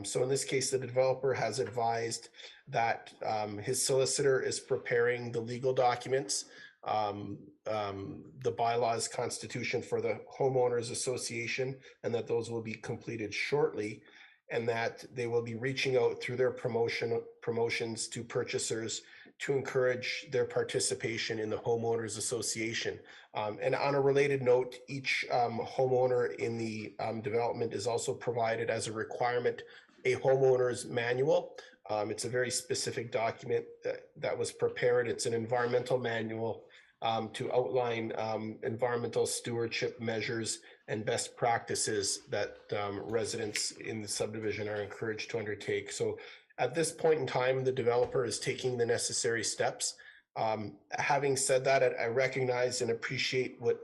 Speaker 13: So in this case, the developer has advised that his solicitor is preparing the legal documents, the bylaws constitution for the homeowners association, and that those will be completed shortly, and that they will be reaching out through their promotions to purchasers to encourage their participation in the homeowners association. And on a related note, each homeowner in the development is also provided as a requirement a homeowner's manual. It's a very specific document that was prepared. It's an environmental manual to outline environmental stewardship measures and best practices that residents in the subdivision are encouraged to undertake. So at this point in time, the developer is taking the necessary steps. Having said that, I recognize and appreciate what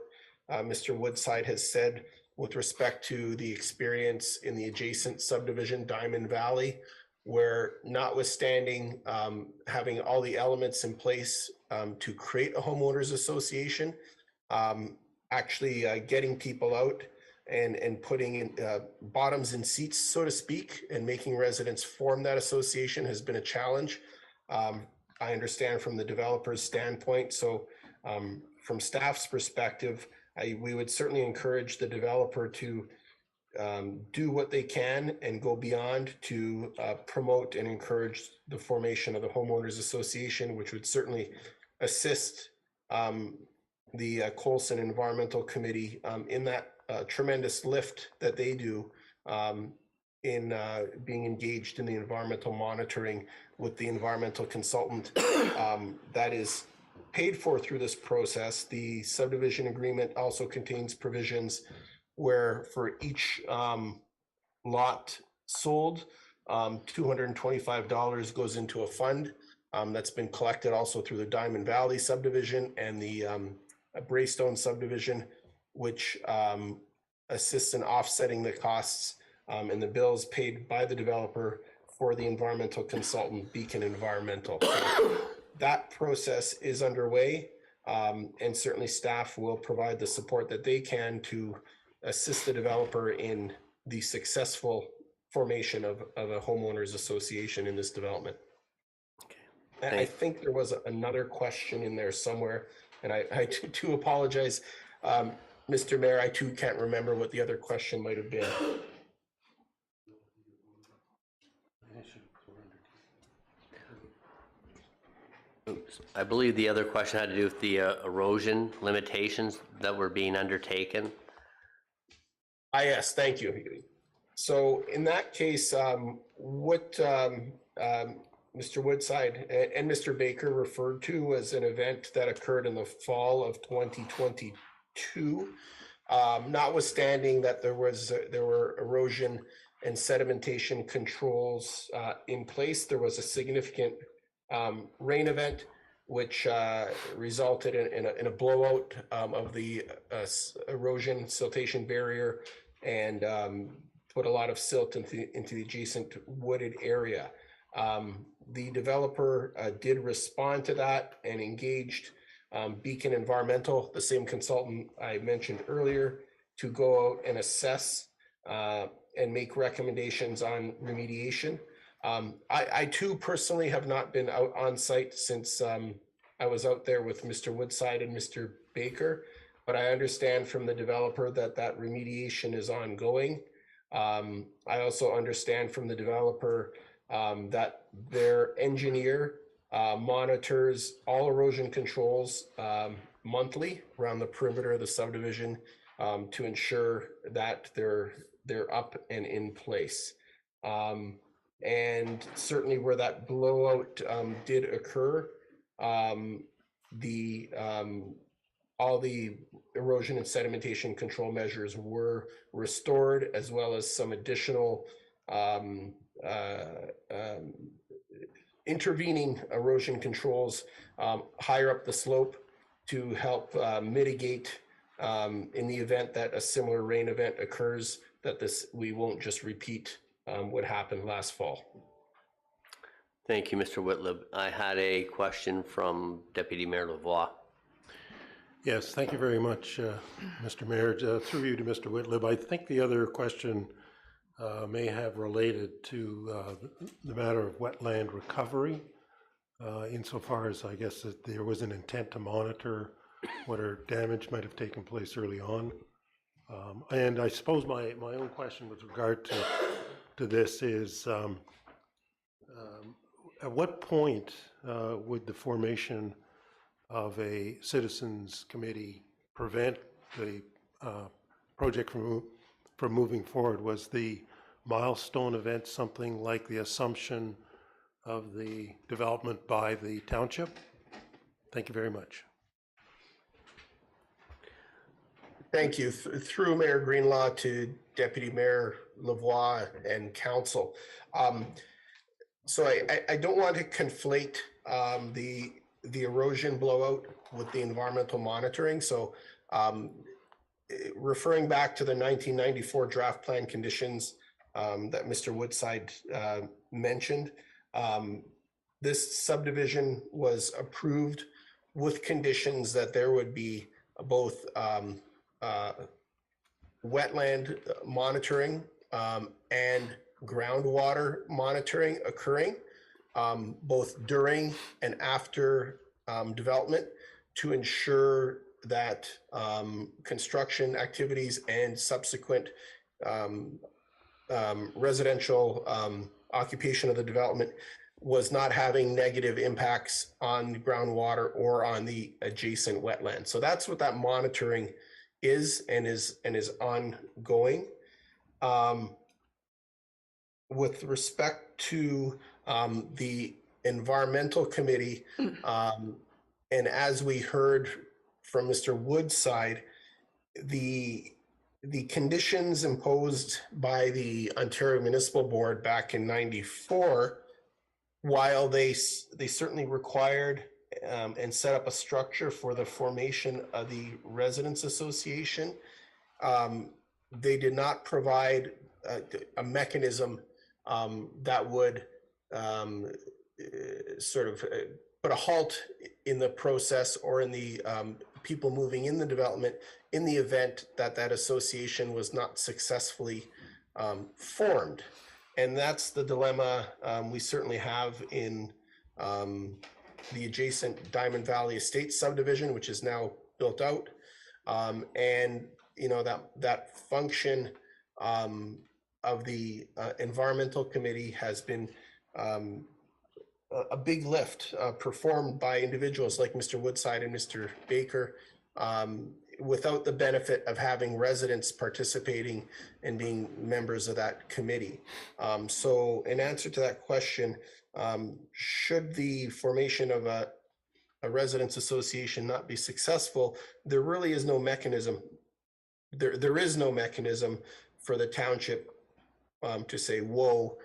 Speaker 13: Mr. Woodside has said with respect to the experience in the adjacent subdivision, Diamond Valley, where notwithstanding having all the elements in place to create a homeowners association, actually getting people out and putting in bottoms in seats, so to speak, and making residents form that association has been a challenge. I understand from the developer's standpoint. So from staff's perspective, we would certainly encourage the developer to do what they can and go beyond to promote and encourage the formation of the homeowners association, which would certainly assist the Colson Environmental Committee in that tremendous lift that they do in being engaged in the environmental monitoring with the environmental consultant that is paid for through this process. The subdivision agreement also contains provisions where for each lot sold, $225 goes into a fund that's been collected also through the Diamond Valley subdivision and the Braystone subdivision, which assists in offsetting the costs and the bills paid by the developer for the environmental consultant, Beacon Environmental. So that process is underway, and certainly staff will provide the support that they can to assist the developer in the successful formation of a homeowners association in this development. And I think there was another question in there somewhere, and I too apologize. Mr. Mayor, I too can't remember what the other question might have been.
Speaker 2: Oops. I believe the other question had to do with the erosion limitations that were being undertaken.
Speaker 13: Yes, thank you. So in that case, what Mr. Woodside and Mr. Baker referred to was an event that occurred in the fall of 2022. Notwithstanding that there were erosion and sedimentation controls in place, there was a significant rain event which resulted in a blowout of the erosion siltation barrier and put a lot of silt into the adjacent wooded area. The developer did respond to that and engaged Beacon Environmental, the same consultant I mentioned earlier, to go out and assess and make recommendations on remediation. I too personally have not been out on site since I was out there with Mr. Woodside and Mr. Baker, but I understand from the developer that remediation is ongoing. I also understand from the developer that their engineer monitors all erosion controls monthly around the perimeter of the subdivision to ensure that they're up and in place. And certainly where that blowout did occur, all the erosion and sedimentation control measures were restored, as well as some additional intervening erosion controls higher up the slope to help mitigate in the event that a similar rain event occurs, that we won't just repeat what happened last fall.
Speaker 2: Thank you, Mr. Whitlib. I had a question from Deputy Mayor Lavoie.
Speaker 11: Yes, thank you very much, Mr. Mayor. Through you to Mr. Whitlib, I think the other question may have related to the matter of wetland recovery, insofar as I guess that there was an intent to monitor whether damage might have taken place early on. And I suppose my own question with regard to this is, at what point would the formation of a citizens committee prevent the project from moving forward? Was the milestone event something like the assumption of the development by the township? Thank you very much.
Speaker 13: Thank you. Through Mayor Greenlaw to Deputy Mayor Lavoie and Council. So I don't want to conflate the erosion blowout with the environmental monitoring. So referring back to the 1994 draft plan conditions that Mr. Woodside mentioned, this subdivision was approved with conditions that there would be both wetland monitoring and groundwater monitoring occurring both during and after development to ensure that construction activities and subsequent residential occupation of the development was not having negative impacts on the groundwater or on the adjacent wetland. So that's what that monitoring is and is ongoing. with respect to the environmental committee, and as we heard from Mr. Wood's side, the conditions imposed by the Ontario Municipal Board back in '94, while they certainly required and set up a structure for the formation of the Residents Association, they did not provide a mechanism that would sort of put a halt in the process or in the people moving in the development in the event that that association was not successfully formed. And that's the dilemma we certainly have in the adjacent Diamond Valley Estates subdivision, which is now built out. And you know, that function of the environmental committee has been a big lift performed by individuals like Mr. Woodside and Mr. Baker, without the benefit of having residents participating and being members of that committee. So in answer to that question, should the formation of a residents association not be successful, there really is no mechanism. There is no mechanism for the township to say, whoa,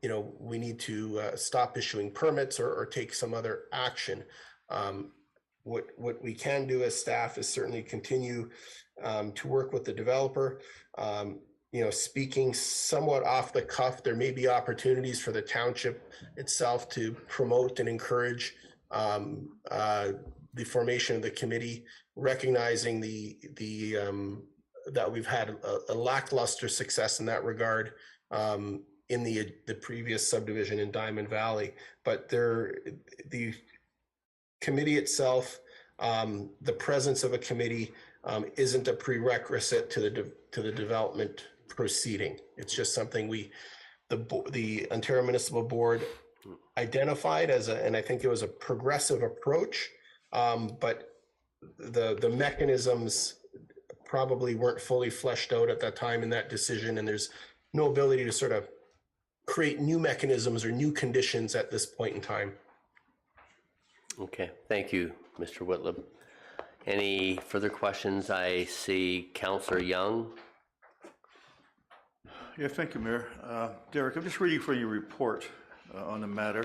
Speaker 13: you know, we need to stop issuing permits or take some other action. What we can do as staff is certainly continue to work with the developer. You know, speaking somewhat off the cuff, there may be opportunities for the township itself to promote and encourage the formation of the committee, recognizing that we've had a lackluster success in that regard in the previous subdivision in Diamond Valley. But the committee itself, the presence of a committee isn't a prerequisite to the development proceeding. It's just something the Ontario Municipal Board identified as and I think it was a progressive approach, but the mechanisms probably weren't fully fleshed out at that time in that decision, and there's no ability to sort of create new mechanisms or new conditions at this point in time.
Speaker 2: Okay, thank you, Mr. Whitlib. Any further questions? I see Councillor Young.
Speaker 6: Yeah, thank you, Mayor. Derek, I'm just reading from your report on the matter,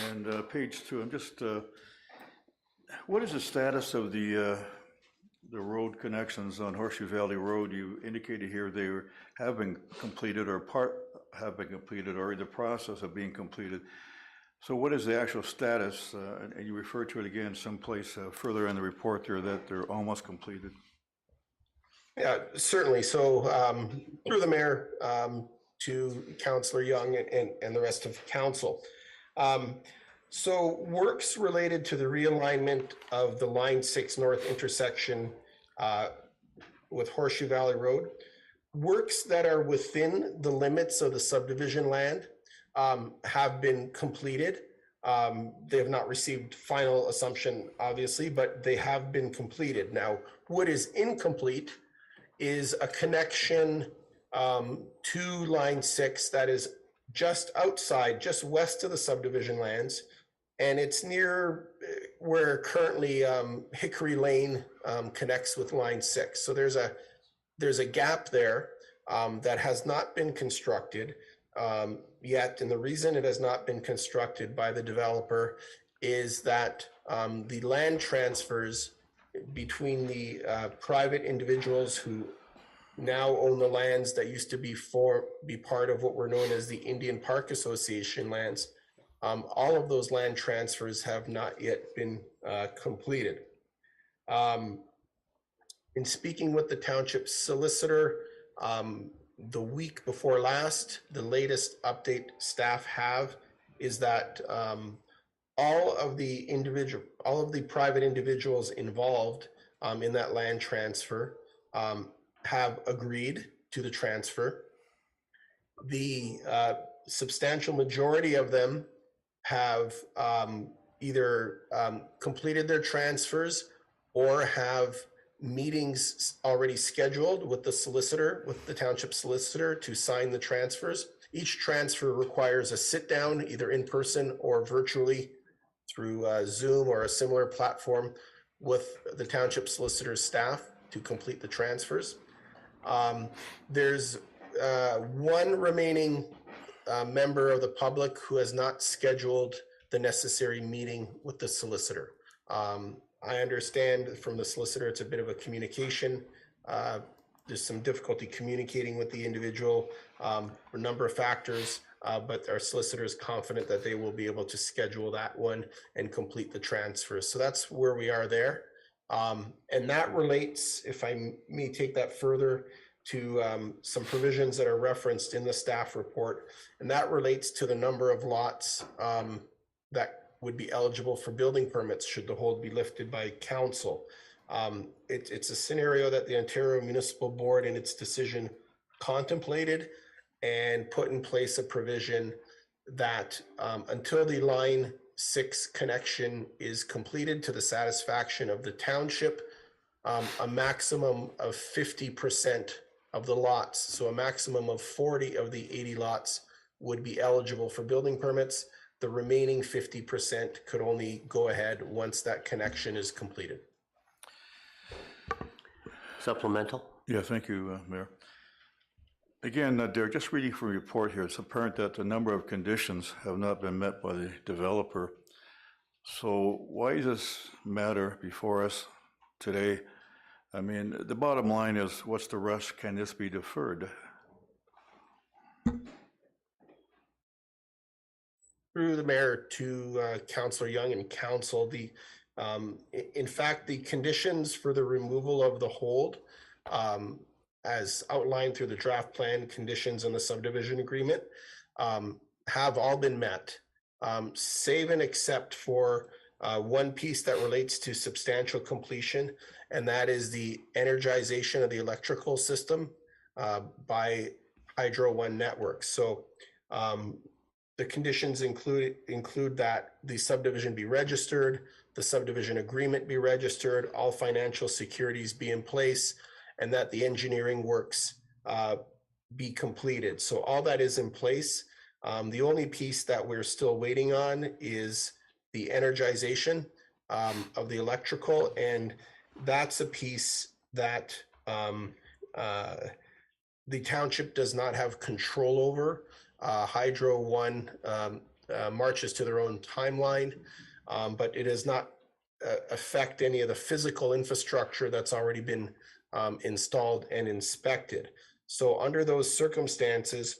Speaker 6: and page 2. I'm just, what is the status of the road connections on Horseshoe Valley Road? You indicated here they have been completed or part have been completed or in the process of being completed. So what is the actual status? And you refer to it again someplace further in the report there that they're almost completed.
Speaker 13: Yeah, certainly. So through the mayor to Councillor Young and the rest of council. So works related to the realignment of the Line 6 North intersection with Horseshoe Valley Road, works that are within the limits of the subdivision land have been completed. They have not received final assumption, obviously, but they have been completed. Now, what is incomplete is a connection to Line 6 that is just outside, just west of the subdivision lands, and it's near where currently Hickory Lane connects with Line 6. So there's a gap there that has not been constructed yet, and the reason it has not been constructed by the developer is that the land transfers between the private individuals who now own the lands that used to be part of what were known as the Indian Park Association lands. All of those land transfers have not yet been completed. In speaking with the township solicitor the week before last, the latest update staff have is that all of the private individuals involved in that land transfer have agreed to the transfer. The substantial majority of them have either completed their transfers or have meetings already scheduled with the solicitor, with the township solicitor, to sign the transfers. Each transfer requires a sit down, either in person or virtually through Zoom or a similar platform, with the township solicitor's staff to complete the transfers. There's one remaining member of the public who has not scheduled the necessary meeting with the solicitor. I understand from the solicitor it's a bit of a communication. There's some difficulty communicating with the individual for a number of factors, but our solicitor is confident that they will be able to schedule that one and complete the transfers. So that's where we are there. And that relates, if I may take that further, to some provisions that are referenced in the staff report. And that relates to the number of lots that would be eligible for building permits should the hold be lifted by council. It's a scenario that the Ontario Municipal Board in its decision contemplated and put in place a provision that until the Line 6 connection is completed to the satisfaction of the township, a maximum of 50% of the lots, so a maximum of 40 of the 80 lots would be eligible for building permits. The remaining 50% could only go ahead once that connection is completed.
Speaker 2: Supplemental?
Speaker 6: Yeah, thank you, Mayor. Again, Derek, just reading from your report here, it's apparent that a number of conditions have not been met by the developer. So why does this matter before us today? I mean, the bottom line is, what's the rush? Can this be deferred?
Speaker 13: Through the mayor to Councillor Young and council, in fact, the conditions for the removal of the hold, as outlined through the draft plan conditions and the subdivision agreement, have all been met, save and except for one piece that relates to substantial completion, and that is the energization of the electrical system by Hydro One Networks. So the conditions include that the subdivision be registered, the subdivision agreement be registered, all financial securities be in place, and that the engineering works be completed. So all that is in place. The only piece that we're still waiting on is the energization of the electrical, and that's a piece that the township does not have control over. Hydro One marches to their own timeline, but it does not affect any of the physical infrastructure that's already been installed and inspected. So under those circumstances,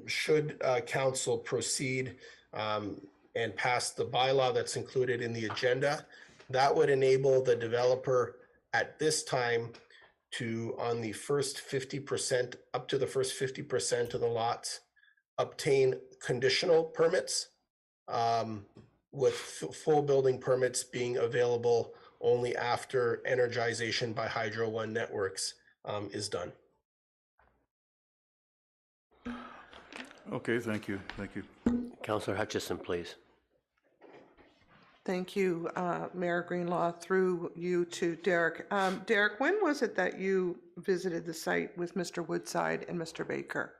Speaker 13: should council proceed and pass the bylaw that's included in the agenda, that would enable the developer at this time to, on the first 50%, up to the first 50% of the lots, obtain conditional permits, with full building permits being available only after energization by Hydro One Networks is done.
Speaker 6: Okay, thank you. Thank you.
Speaker 2: Councillor Hutchison, please.
Speaker 7: Thank you, Mayor Greenlaw, through you to Derek. Derek, when was it that you visited the site with Mr. Woodside and Mr. Baker?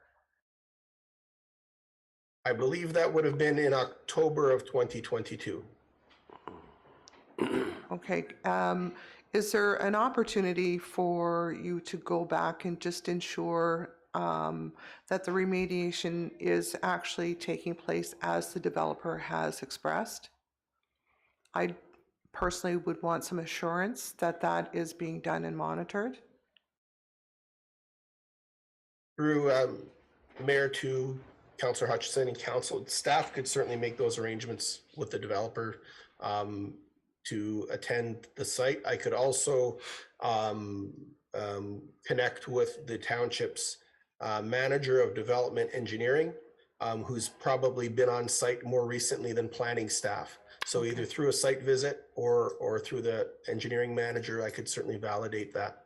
Speaker 13: I believe that would have been in October of 2022.
Speaker 7: Okay. Is there an opportunity for you to go back and just ensure that the remediation is actually taking place as the developer has expressed? I personally would want some assurance that that is being done and monitored.
Speaker 13: Through Mayor to Councillor Hutchison and council, staff could certainly make those arrangements with the developer to attend the site. I could also connect with the township's manager of development engineering, who's probably been on site more recently than planning staff. So either through a site visit or through the engineering manager, I could certainly validate that.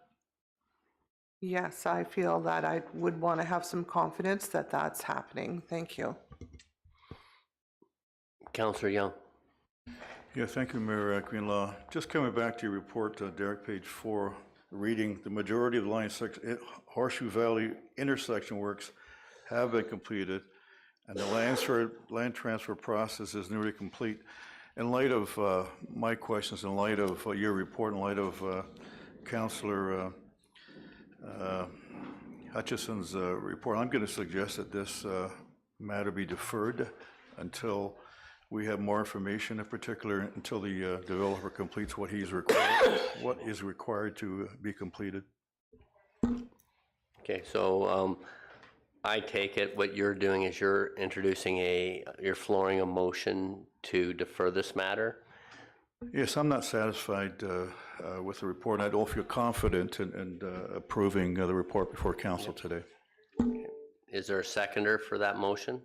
Speaker 7: Yes, I feel that I would want to have some confidence that that's happening. Thank you.
Speaker 2: Councillor Young.
Speaker 6: Yeah, thank you, Mayor Greenlaw. Just coming back to your report, Derek, page 4, reading, the majority of the Line 6 Horseshoe Valley intersection works have been completed, and the land transfer process is nearly complete. In light of my questions, in light of your report, in light of Councillor Hutchison's report, I'm going to suggest that this matter be deferred until we have more information, in particular until the developer completes what is required to be completed.
Speaker 2: Okay, so I take it what you're doing is you're flooring a motion to defer this matter?
Speaker 6: Yes, I'm not satisfied with the report. I don't feel confident in approving the report before council today.
Speaker 2: Is there a seconder for that motion?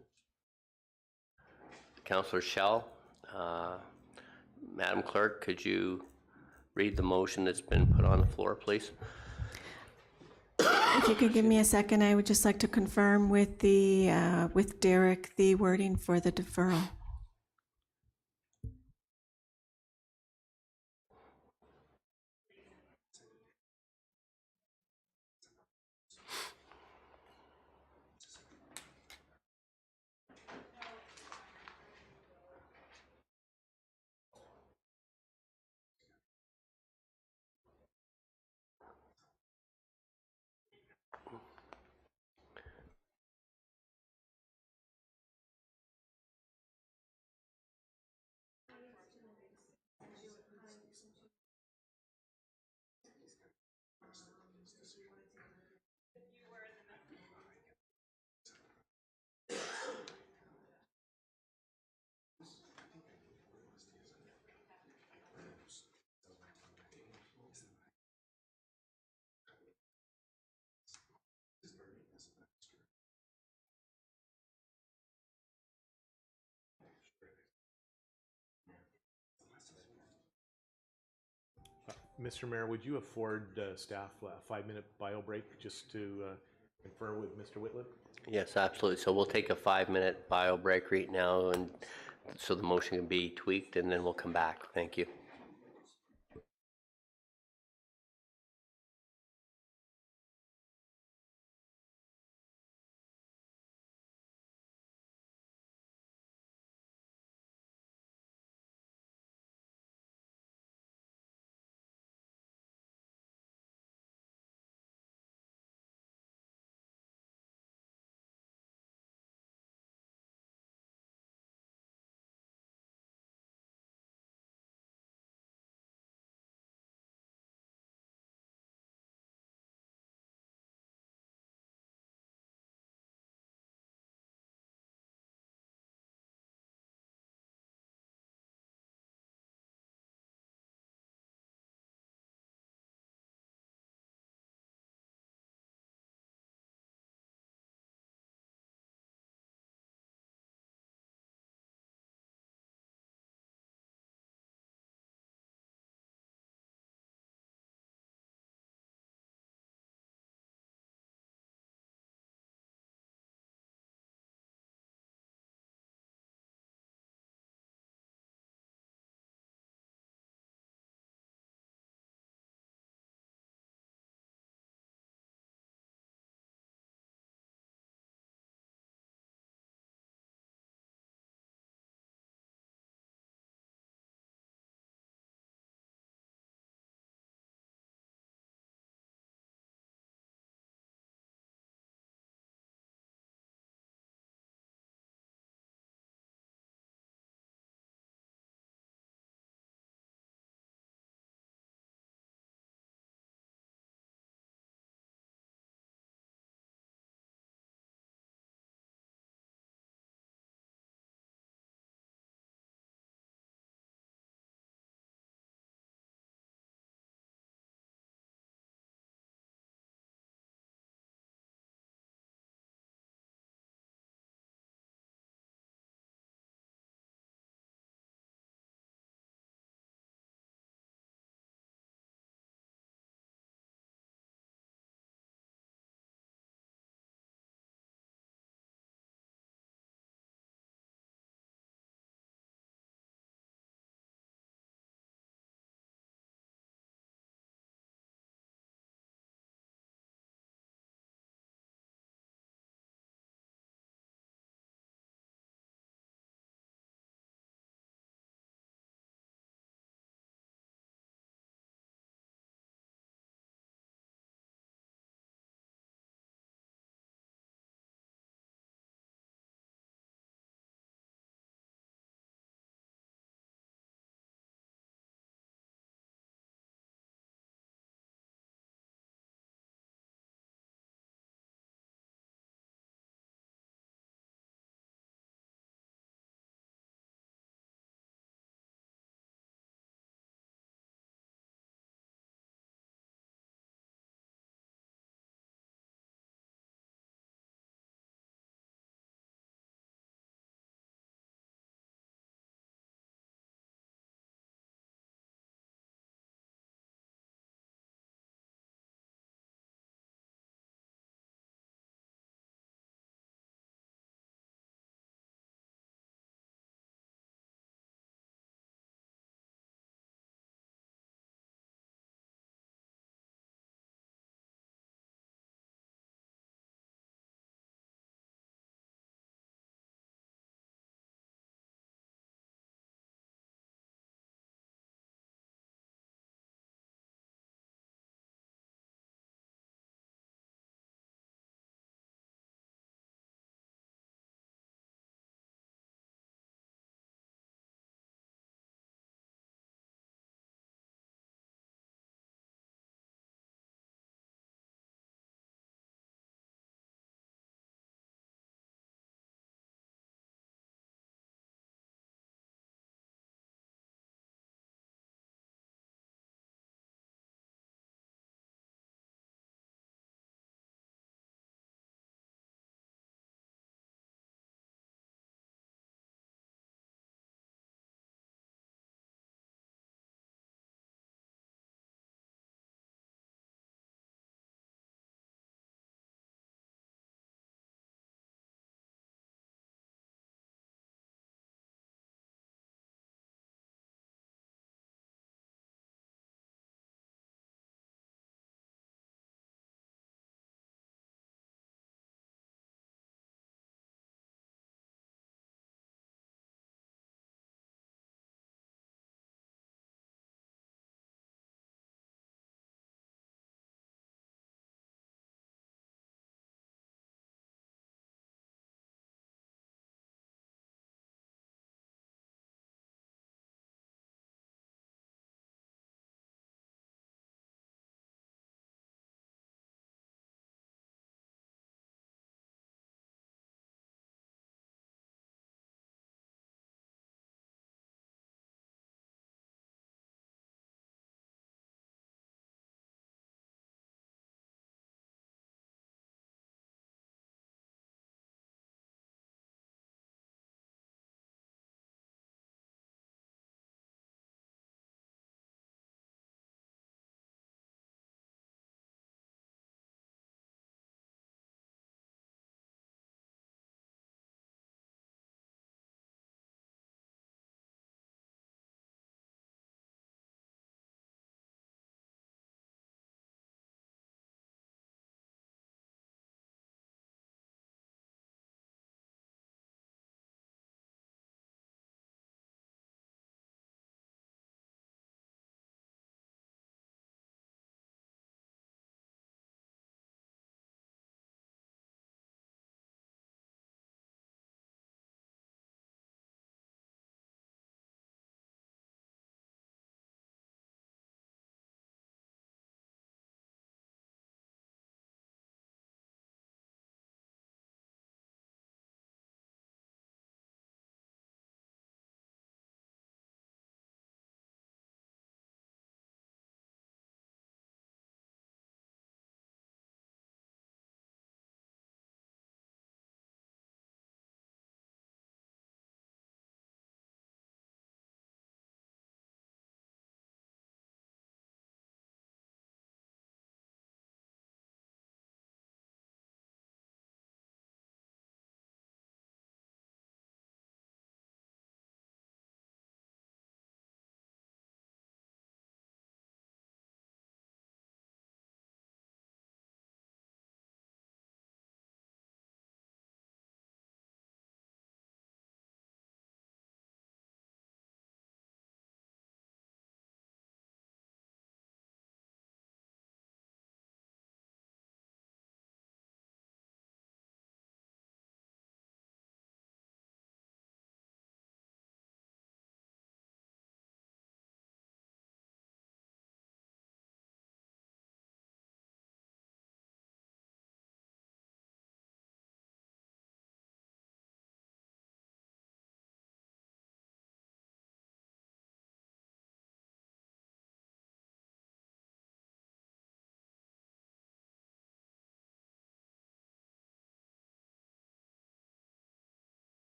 Speaker 2: Councillor Schell, Madam Clerk, could you read the motion that's been put on the floor, please?
Speaker 1: If you could give me a second, I would just like to confirm with with Derek the wording for the deferral.
Speaker 12: Mr. Mayor, would you afford staff a 5-minute bio break just to confer with Mr. Whitlib?
Speaker 2: Yes, absolutely. So we'll take a 5-minute bio break right now, and so the motion can be tweaked, and then we'll come back. Thank you.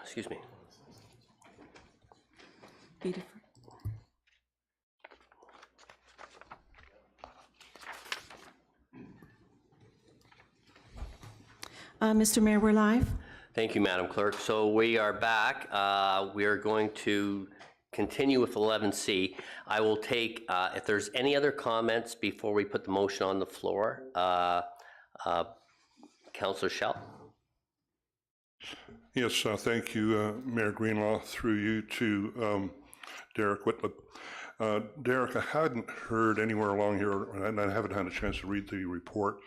Speaker 2: excuse me.
Speaker 1: Be deferred. Mr. Mayor, we're live.
Speaker 2: Thank you, Madam Clerk. So we are back. We are going to continue with 11C. I will take, if there's any other comments before we put the motion on the floor, Councillor Schell.
Speaker 14: Yes, thank you, Mayor Greenlaw, through you to Derek Whitlip. Derek, I hadn't heard anywhere along here, and I haven't had a chance to read the report.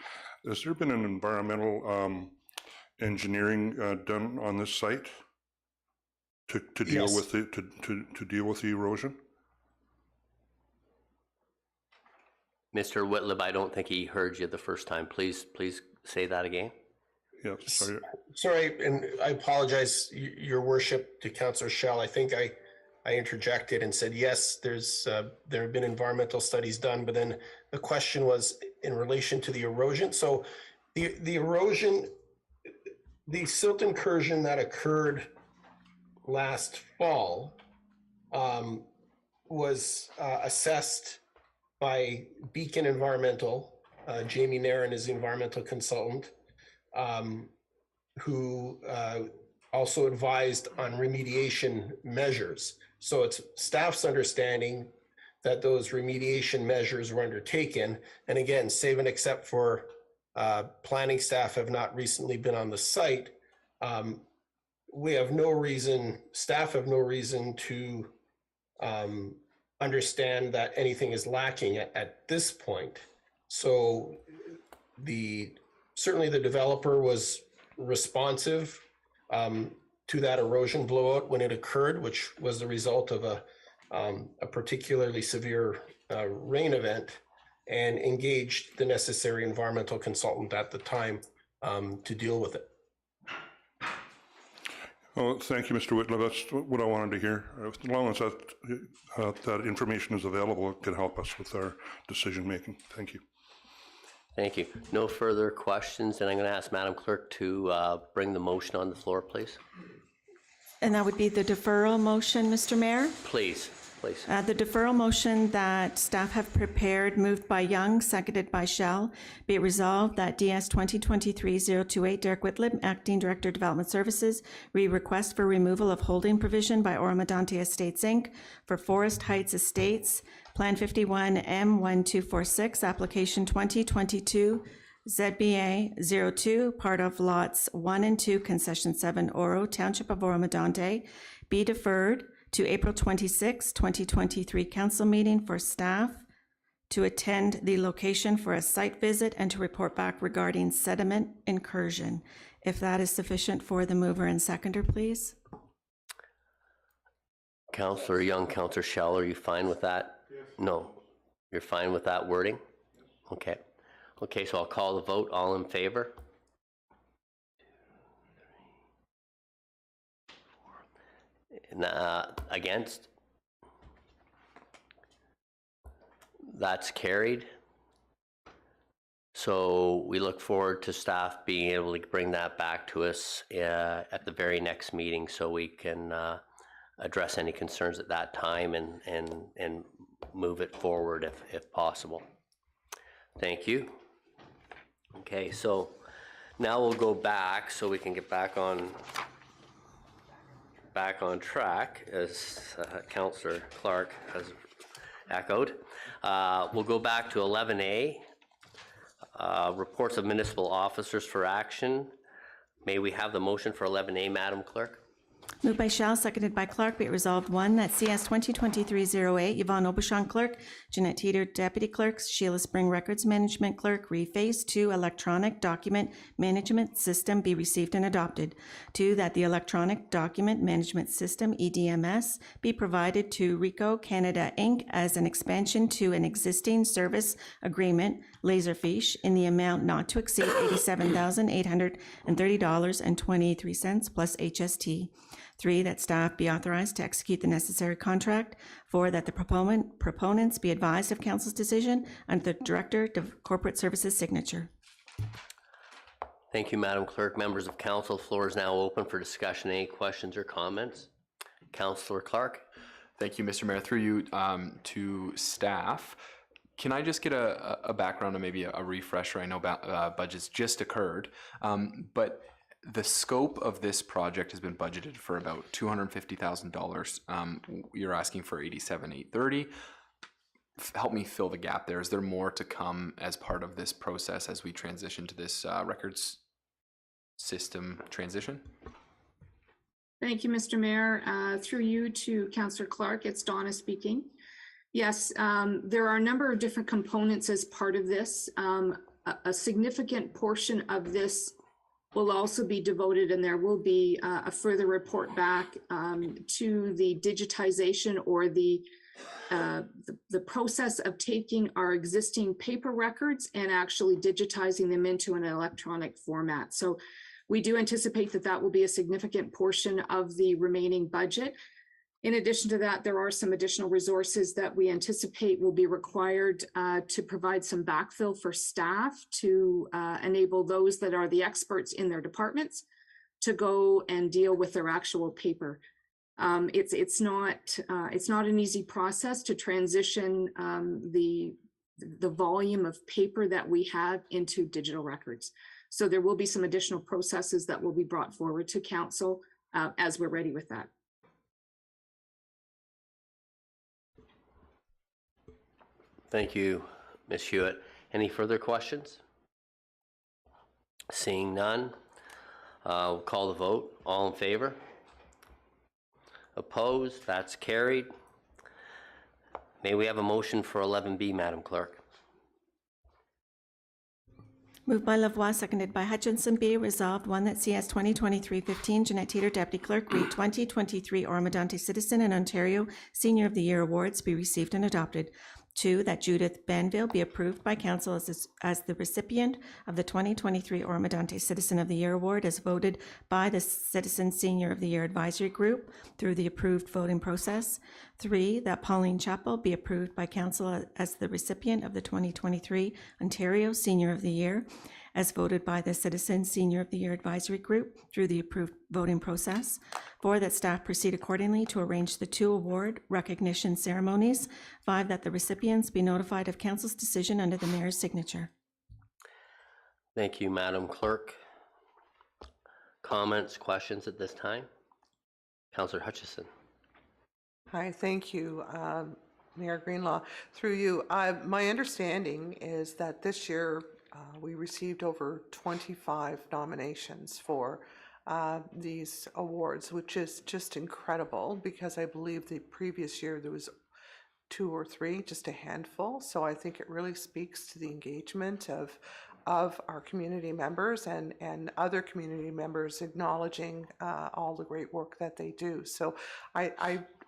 Speaker 14: Has there been an environmental engineering done on this site to deal
Speaker 13: Yes.
Speaker 14: with the to deal with the erosion?
Speaker 2: Mr. Whitlib, I don't think he heard you the first time. Please say that again.
Speaker 14: Yes, sorry.
Speaker 13: Sorry, and I apologize, Your Worship, to Councillor Schell. I think I interjected and said, yes, there have been environmental studies done, but then the question was in relation to the erosion. So the erosion, the silt incursion that occurred last fall was assessed by Beacon Environmental. Jamie Nairn is the environmental consultant, who also advised on remediation measures. So it's staff's understanding that those remediation measures were undertaken. And again, save and except for planning staff have not recently been on the site, we have no reason, staff have no reason to understand that anything is lacking at this point. So certainly the developer was responsive to that erosion blowout when it occurred, which was the result of a particularly severe rain event, and engaged the necessary environmental consultant at the time to deal with it.
Speaker 14: Oh, thank you, Mr. Whitlow. That's what I wanted to hear. As long as that information is available, it can help us with our decision making. Thank you.
Speaker 2: Thank you. No further questions, and I'm going to ask Madam Clerk to bring the motion on the floor, please.
Speaker 1: And that would be the deferral motion, Mr. Mayor.
Speaker 2: Please, please.
Speaker 1: The deferral motion that staff have prepared, moved by Young, seconded by Schell, be it resolved that DS 2023-028 Derek Whitlib, Acting Director, Development Services, request for removal of holding provision by Oro-Medonte Estates, Inc. for Forest Heights Estates, Plan 51 M1246, Application 2022, ZBA 02, part of lots 1 and 2, Concession 7, Oro, Township of Oro-Medonte, be deferred to April 26, 2023 council meeting for staff to attend the location for a site visit and to report back regarding sediment incursion. If that is sufficient for the mover and seconder, please.
Speaker 2: Councillor Young, Councillor Schell, are you fine with that? Yes. No. You're fine with that wording? Okay. Okay, so I'll call the vote. All in favor? 2, 3, 4. Against? That's carried. So we look forward to staff being able to bring that back to us at the very next meeting so we can address any concerns at that time and move it forward if possible. Thank you. Okay, so now we'll go back so we can get back on track, as Councillor Clark has echoed. We'll go back to 11A, reports of municipal officers for action. May we have the motion for 11A, Madam Clerk?
Speaker 1: Moved by Schell, seconded by Clark, be it resolved, 1, that CS 2023-08, Yvonne Aubuchon Clerk, Jeanette Teeter Deputy Clerks, Sheila Spring Records Management Clerk, Phase 2 Electronic Document Management System be received and adopted. 2, that the Electronic Document Management System, EDMS, be provided to Ricoh Canada Inc. as an expansion to an existing service agreement, Laserfiche, in the amount not to exceed $87,830.23 plus HST. 3, that staff be authorized to execute the necessary contract. 4, that the proponents be advised of council's decision under the Director of Corporate Services signature.
Speaker 2: Thank you, Madam Clerk. Members of Council, the floor is now open for discussion. Any questions or comments? Councillor Clark.
Speaker 4: Thank you, Mr. Mayor. Through you to staff, can I just get a background and maybe a refresher? I know budgets just occurred, but the scope of this project has been budgeted for about $250,000. You're asking for $87,830. Help me fill the gap there. Is there more to come as part of this process as we transition to this records system transition?
Speaker 15: Thank you, Mr. Mayor. Through you to Councillor Clark, it's Donna speaking. Yes, there are a number of different components as part of this. A significant portion of this will also be devoted, and there will be a further report back to the digitization or the process of taking our existing paper records and actually digitizing them into an electronic format. So we do anticipate that that will be a significant portion of the remaining budget. In addition to that, there are some additional resources that we anticipate will be required to provide some backfill for staff to enable those that are the experts in their departments to go and deal with their actual paper. It's not an easy process to transition the volume of paper that we have into digital records. So there will be some additional processes that will be brought forward to council as we're ready with that.
Speaker 2: Thank you, Ms. Hewitt. Any further questions? Seeing none, we'll call the vote. All in favor? Opposed? That's carried. May we have a motion for 11B, Madam Clerk?
Speaker 1: Moved by Lavoie, seconded by Hutchinson. Be resolved, one, that CS 2023-15 Jeanette Teeter, Deputy Clerk, read 2023 Oro-Medonte Citizen and Ontario Senior of the Year Awards be received and adopted. 2, that Judith Banville be approved by Council as the recipient of the 2023 Oro-Medonte Citizen of the Year Award as voted by the Citizen Senior of the Year Advisory Group through the approved voting process. 3, that Pauline Chappell be approved by Council as the recipient of the 2023 Ontario Senior of the Year as voted by the Citizen Senior of the Year Advisory Group through the approved voting process. 4, that staff proceed accordingly to arrange the 2 award recognition ceremonies. 5, that the recipients be notified of Council's decision under the Mayor's signature.
Speaker 2: Thank you, Madam Clerk. Comments, questions at this time? Councillor Hutchison.
Speaker 7: Hi, thank you, Mayor Greenlaw. Through you, my understanding is that this year we received over 25 nominations for these awards, which is just incredible because I believe the previous year there was 2 or 3, just a handful. So I think it really speaks to the engagement of our community members and other community members acknowledging all the great work that they do. So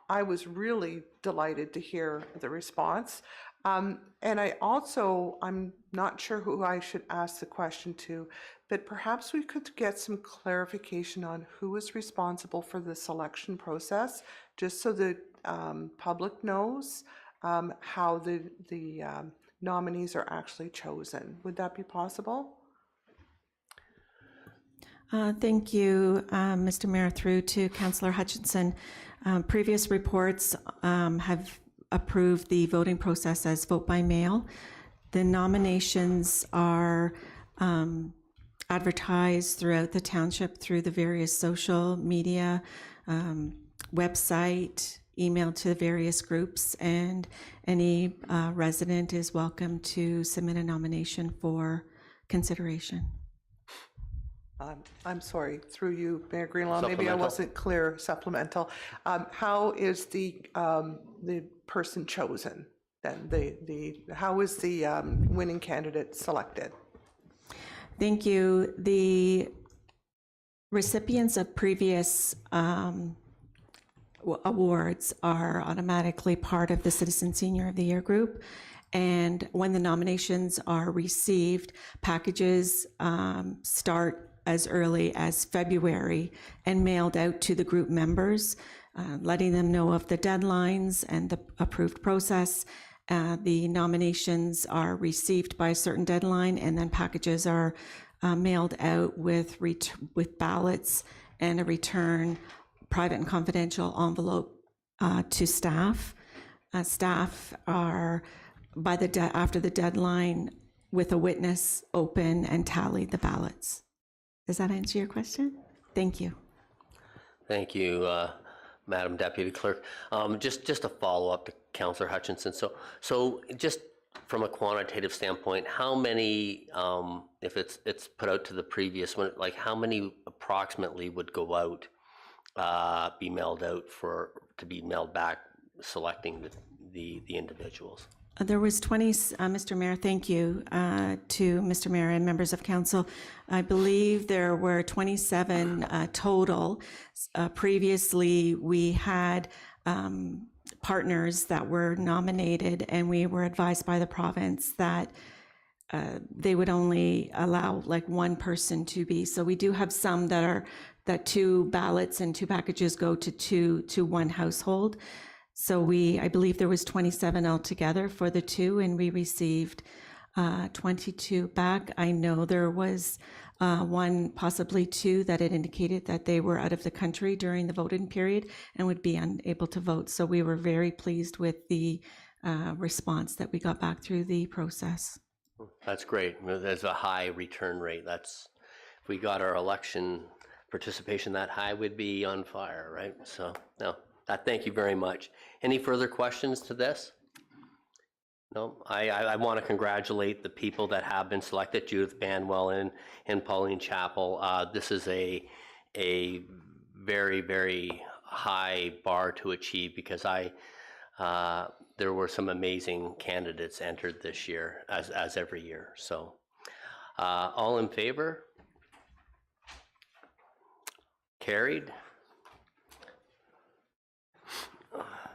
Speaker 7: I was really delighted to hear the response. And I'm not sure who I should ask the question to, but perhaps we could get some clarification on who is responsible for the selection process, just so the public knows how the nominees are actually chosen. Would that be possible?
Speaker 1: Thank you, Mr. Mayor, through to Councillor Hutchinson. Previous reports have approved the voting process as vote by mail. The nominations are advertised throughout the township through the various social media, website, email to the various groups, and any resident is welcome to submit a nomination for consideration.
Speaker 7: I'm sorry, through you, Mayor Greenlaw, maybe I wasn't clear. Supplemental. How is the person chosen then? How is the winning candidate selected?
Speaker 1: Thank you. The recipients of previous awards are automatically part of the Citizen Senior of the Year group. And when the nominations are received, packages start as early as February and mailed out to the group members, letting them know of the deadlines and the approved process. The nominations are received by a certain deadline, and then packages are mailed out with ballots and a return private and confidential envelope to staff. Staff are after the deadline with a witness open and tally the ballots. Does that answer your question? Thank you.
Speaker 2: Thank you, Madam Deputy Clerk. Just a follow-up to Councillor Hutchinson. So just from a quantitative standpoint, how many, if it's put out to the previous one, like how many approximately would go out, be mailed out to be mailed back, selecting the individuals?
Speaker 1: There was 20, Mr. Mayor, thank you to Mr. Mayor and members of council. I believe there were 27 total. Previously, we had partners that were nominated, and we were advised by the province that they would only allow like one person to be. So we do have some that 2 ballots and 2 packages go to one household. So I believe there was 27 altogether for the 2, and we received 22 back. I know there was 1, possibly 2, that had indicated that they were out of the country during the voting period and would be unable to vote. So we were very pleased with the response that we got back through the process.
Speaker 2: That's great. There's a high return rate. If we got our election participation that high, we'd be on fire, right? So, no. Thank you very much. Any further questions to this? No, I want to congratulate the people that have been selected, Judith Banwell and Pauline Chappell. This is a very, very high bar to achieve, because there were some amazing candidates entered this year, as every year. So all in favor? Carried.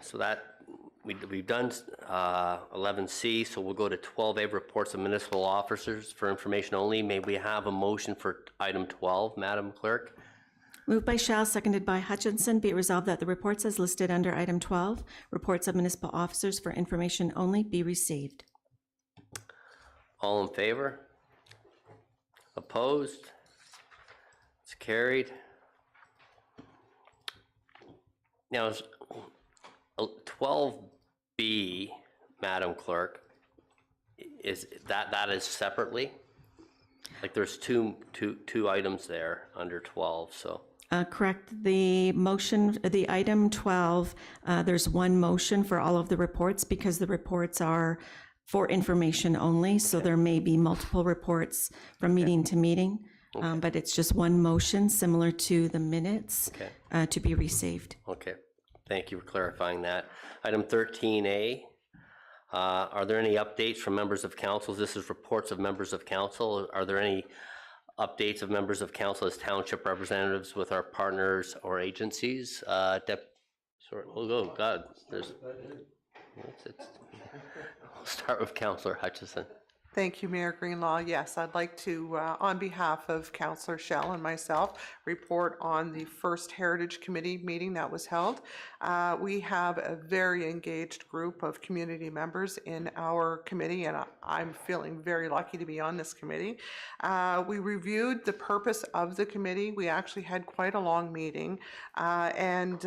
Speaker 2: So that we've done 11C, so we'll go to 12A, reports of municipal officers for information only. May we have a motion for item 12, Madam Clerk?
Speaker 1: Moved by Shell, seconded by Hutchinson. Be it resolved that the reports as listed under item 12, reports of municipal officers for information only, be received.
Speaker 2: All in favor? Opposed? It's carried. Now, 12B, Madam Clerk, is that is separately? Like there's two items there under 12, so.
Speaker 1: Correct. The item 12, there's one motion for all of the reports because the reports are for information only. So there may be multiple reports from meeting to meeting, but it's just one motion similar to the minutes to be received.
Speaker 2: Okay. Thank you for clarifying that. Item 13A, are there any updates from members of council? This is reports of members of council. Are there any updates of members of council as township representatives with our partners or agencies? Oh God, we'll start with Councillor Hutchison.
Speaker 7: Thank you, Mayor Greenlaw. Yes, I'd like to, on behalf of Councillor Schell and myself, report on the first Heritage Committee meeting that was held. We have a very engaged group of community members in our committee, and I'm feeling very lucky to be on this committee. We reviewed the purpose of the committee. We actually had quite a long meeting, and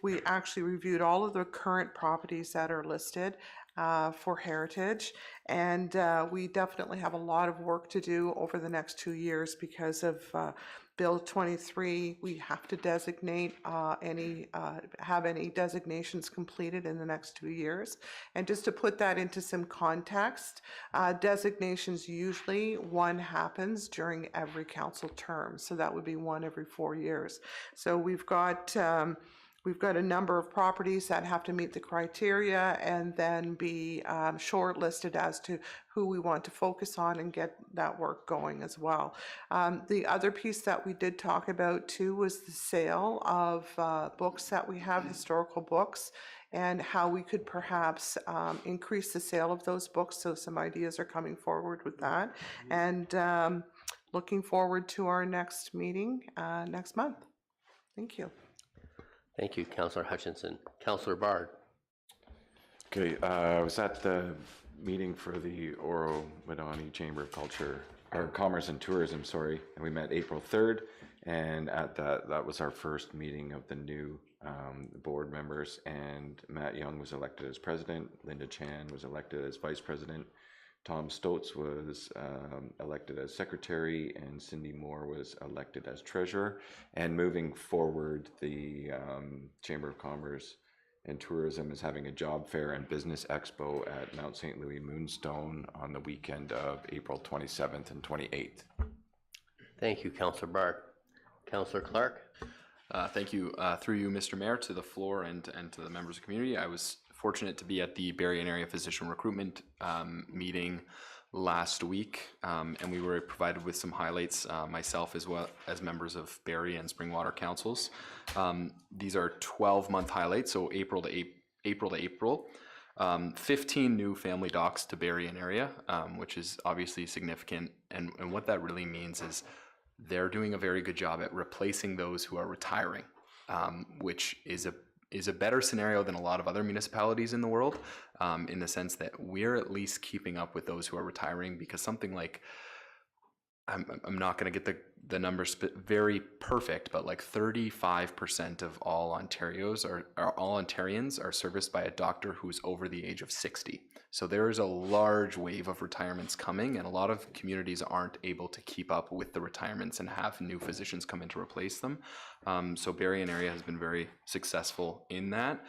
Speaker 7: we actually reviewed all of the current properties that are listed for Heritage, and we definitely have a lot of work to do over the next 2 years because of Bill 23. We have to designate have any designations completed in the next 2 years. And just to put that into some context, designations usually one happens during every council term, so that would be one every 4 years. So we've got a number of properties that have to meet the criteria and then be shortlisted as to who we want to focus on and get that work going as well. The other piece that we did talk about too was the sale of books that we have, historical books, and how we could perhaps increase the sale of those books. So some ideas are coming forward with that. And looking forward to our next meeting next month. Thank you.
Speaker 2: Thank you, Councillor Hutchinson. Councillor Bard.
Speaker 5: Okay, I was at the meeting for the Oro-Medonte Chamber of Culture or Commerce and Tourism, sorry, and we met April 3rd. And at that was our first meeting of the new board members. And Matt Young was elected as president. Linda Chan was elected as vice president. Tom Stotz was elected as secretary, and Cindy Moore was elected as treasurer. And moving forward, the Chamber of Commerce and Tourism is having a job fair and business expo at Mount St. Louis Moonstone on the weekend of April 27th and 28th.
Speaker 2: Thank you, Councillor Bark. Councillor Clark.
Speaker 4: Thank you. Through you, Mr. Mayor, to the floor and to the members of the community. I was fortunate to be at the Berrien Area Physician Recruitment meeting last week, and we were provided with some highlights, myself as well as members of Barrie and Springwater councils. These are 12-month highlights, so April to April. 15 new family docs to Berrien area, which is obviously significant, and what that really means is they're doing a very good job at replacing those who are retiring, which is a better scenario than a lot of other municipalities in the world, in the sense that we're at least keeping up with those who are retiring, because something like, I'm not going to get the numbers very perfect, but like 35% of all Ontarians are serviced by a doctor who's over the age of 60. So there is a large wave of retirements coming, and a lot of communities aren't able to keep up with the retirements and have new physicians come in to replace them. So Berrien area has been very successful in that.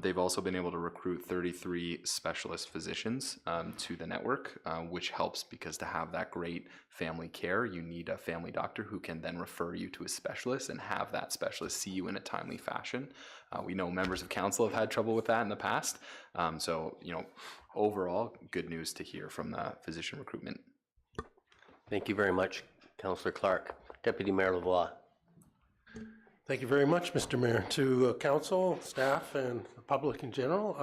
Speaker 4: They've also been able to recruit 33 specialist physicians to the network, which helps, because to have that great family care, you need a family doctor who can then refer you to a specialist and have that specialist see you in a timely fashion. We know members of council have had trouble with that in the past. So, overall, good news to hear from the physician recruitment.
Speaker 2: Thank you very much, Councillor Clark. Deputy Mayor Lavoie.
Speaker 11: Thank you very much, Mr. Mayor. To council, staff, and the public in general,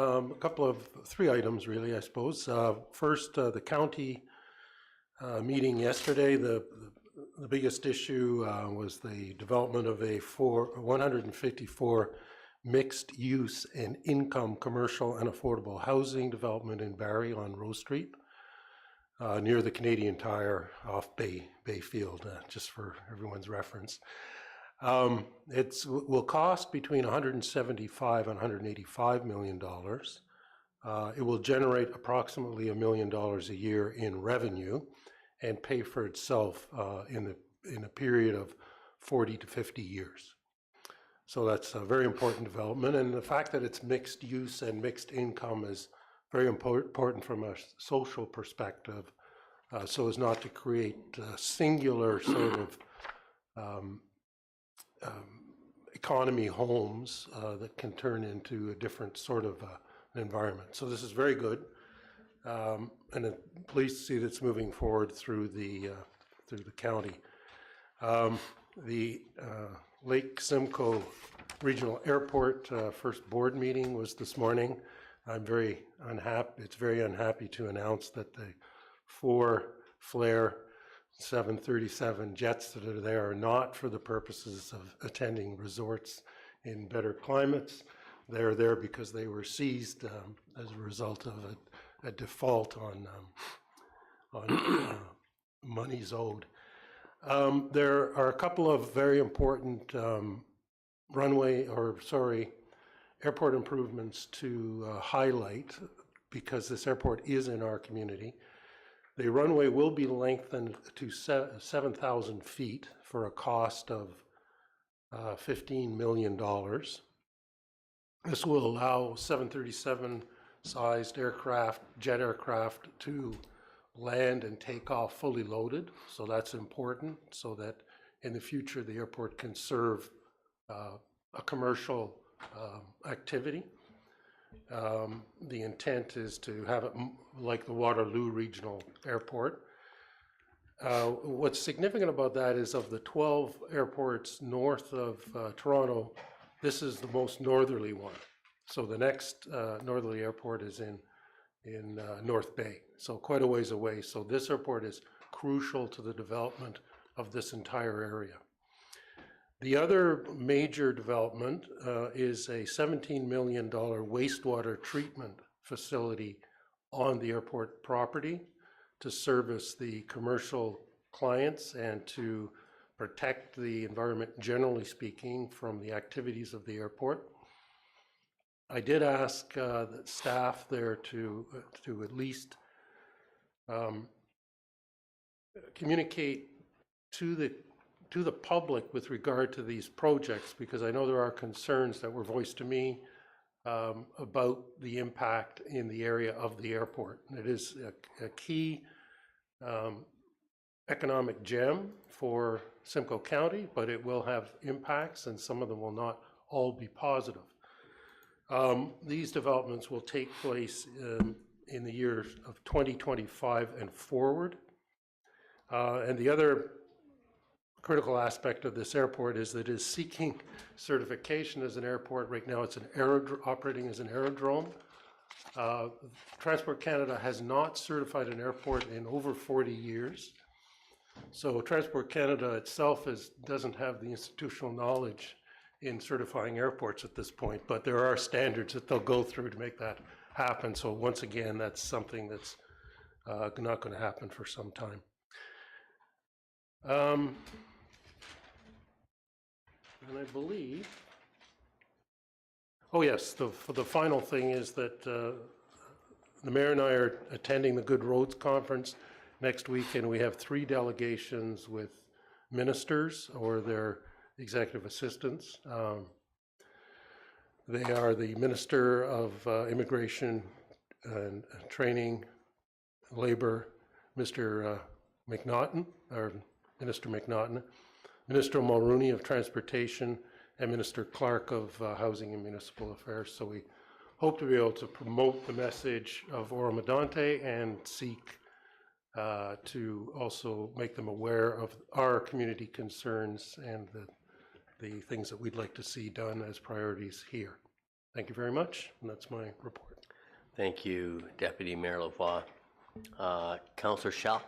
Speaker 11: three items really, I suppose. First, the county meeting yesterday, the biggest issue was the development of a 154 mixed use and income commercial and affordable housing development in Barrie on Rose Street, near the Canadian Tire off Bayfield, just for everyone's reference. It will cost between $175 and $185 million. It will generate approximately $1 million a year in revenue and pay for itself in a period of 40 to 50 years. So that's a very important development, and the fact that it's mixed use and mixed income is very important from a social perspective, so as not to create singular sort of economy homes that can turn into a different sort of environment. So this is very good, and I'm pleased to see that it's moving forward through the county. The Lake Simcoe Regional Airport first board meeting was this morning. I'm very unhappy. It's very unhappy to announce that the 4 Flair 737 jets that are there are not for the purposes of attending resorts in better climates. They're there because they were seized as a result of a default on monies owed. There are a couple of very important airport improvements to highlight, because this airport is in our community. The runway will be lengthened to 7,000 feet for a cost of $15 million. This will allow 737-sized jet aircraft to land and take off fully loaded. So that's important, so that in the future the airport can serve a commercial activity. The intent is to have it like the Waterloo Regional Airport. What's significant about that is, of the 12 airports north of Toronto, this is the most northerly one. So the next northerly airport is in North Bay, so quite a ways away. So this airport is crucial to the development of this entire area. The other major development is a $17 million wastewater treatment facility on the airport property to service the commercial clients and to protect the environment, generally speaking, from the activities of the airport. I did ask the staff there to at least communicate to the public with regard to these projects, because I know there are concerns that were voiced to me about the impact in the area of the airport. It is a key economic gem for Simcoe County, but it will have impacts, and some of them will not all be positive. These developments will take place in the years of 2025 and forward. And the other critical aspect of this airport is that it is seeking certification as an airport. Right now it's operating as an aerodrome. Transport Canada has not certified an airport in over 40 years. So Transport Canada itself doesn't have the institutional knowledge in certifying airports at this point, but there are standards that they'll go through to make that happen. So once again, that's something that's not going to happen for some time. And I believe, oh yes, the final thing is that the mayor and I are attending the Good Roads Conference next week, and we have 3 delegations with ministers or their executive assistants. They are the Minister of Immigration and Training, Labor, Mr. McNaughton, or Minister McNaughton, Minister Mulrooney of Transportation, and Minister Clark of Housing and Municipal Affairs. So we hope to be able to promote the message of Oro-Medonte and seek to also make them aware of our community concerns and the things that we'd like to see done as priorities here. Thank you very much, and that's my report.
Speaker 2: Thank you, Deputy Mayor Lavoie. Councillor Schell.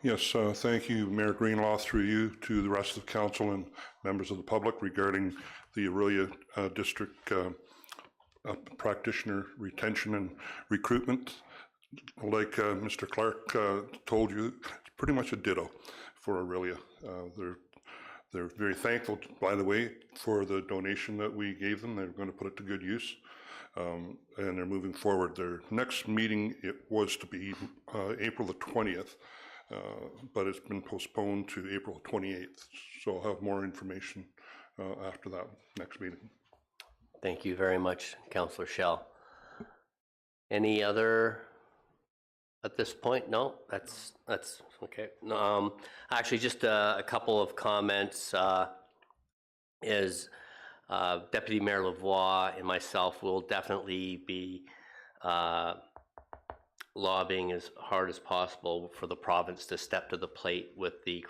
Speaker 14: Yes, thank you, Mayor Greenlaw, through you to the rest of the council and members of the public regarding the Orillia District practitioner retention and recruitment. Like Mr. Clark told you, it's pretty much a ditto for Orillia. They're very thankful, by the way, for the donation that we gave them. They're going to put it to good use, and they're moving forward. Their next meeting, it was to be April the 20th, but it's been postponed to April 28th. So I'll have more information after that next meeting.
Speaker 2: Thank you very much, Councillor Schell. Any other at this point? No, that's okay. Actually, just a couple of comments. Deputy Mayor Lavoie and myself will definitely be lobbying as hard as possible for the province to step to the plate with the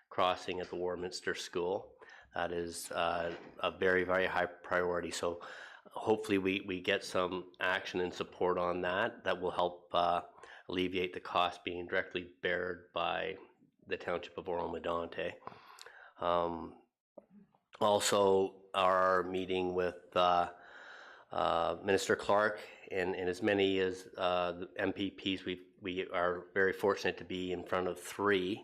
Speaker 2: crossing at the Warminster School. That is a very, very high priority. So hopefully we get some action and support on that. That will help alleviate the cost being directly bared by the township of Oro-Medonte. Also, our meeting with Minister Clark and as many as the MPPs, we are very fortunate to be in front of 3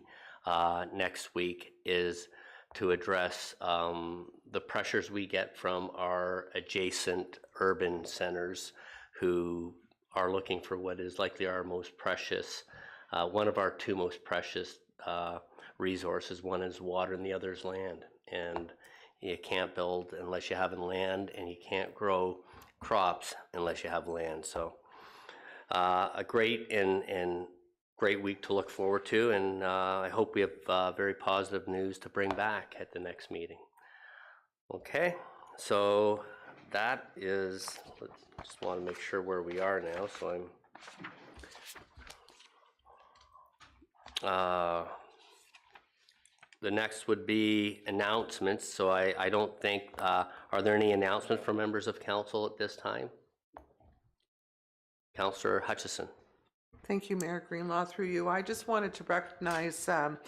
Speaker 2: next week, is to address the pressures we get from our adjacent urban centers who are looking for what is likely our most precious, one of our 2 most precious resources. One is water and the other is land. And you can't build unless you have land, and you can't grow crops unless you have land. So a great week to look forward to, and I hope we have very positive news to bring back at the next meeting. Okay, so that is, just want to make sure where we are now, so I'm the next would be announcements. So I don't think, are there any announcements from members of council at this time? Councillor Hutchison.
Speaker 7: Thank you, Mayor Greenlaw. Through you, I just wanted to recognize that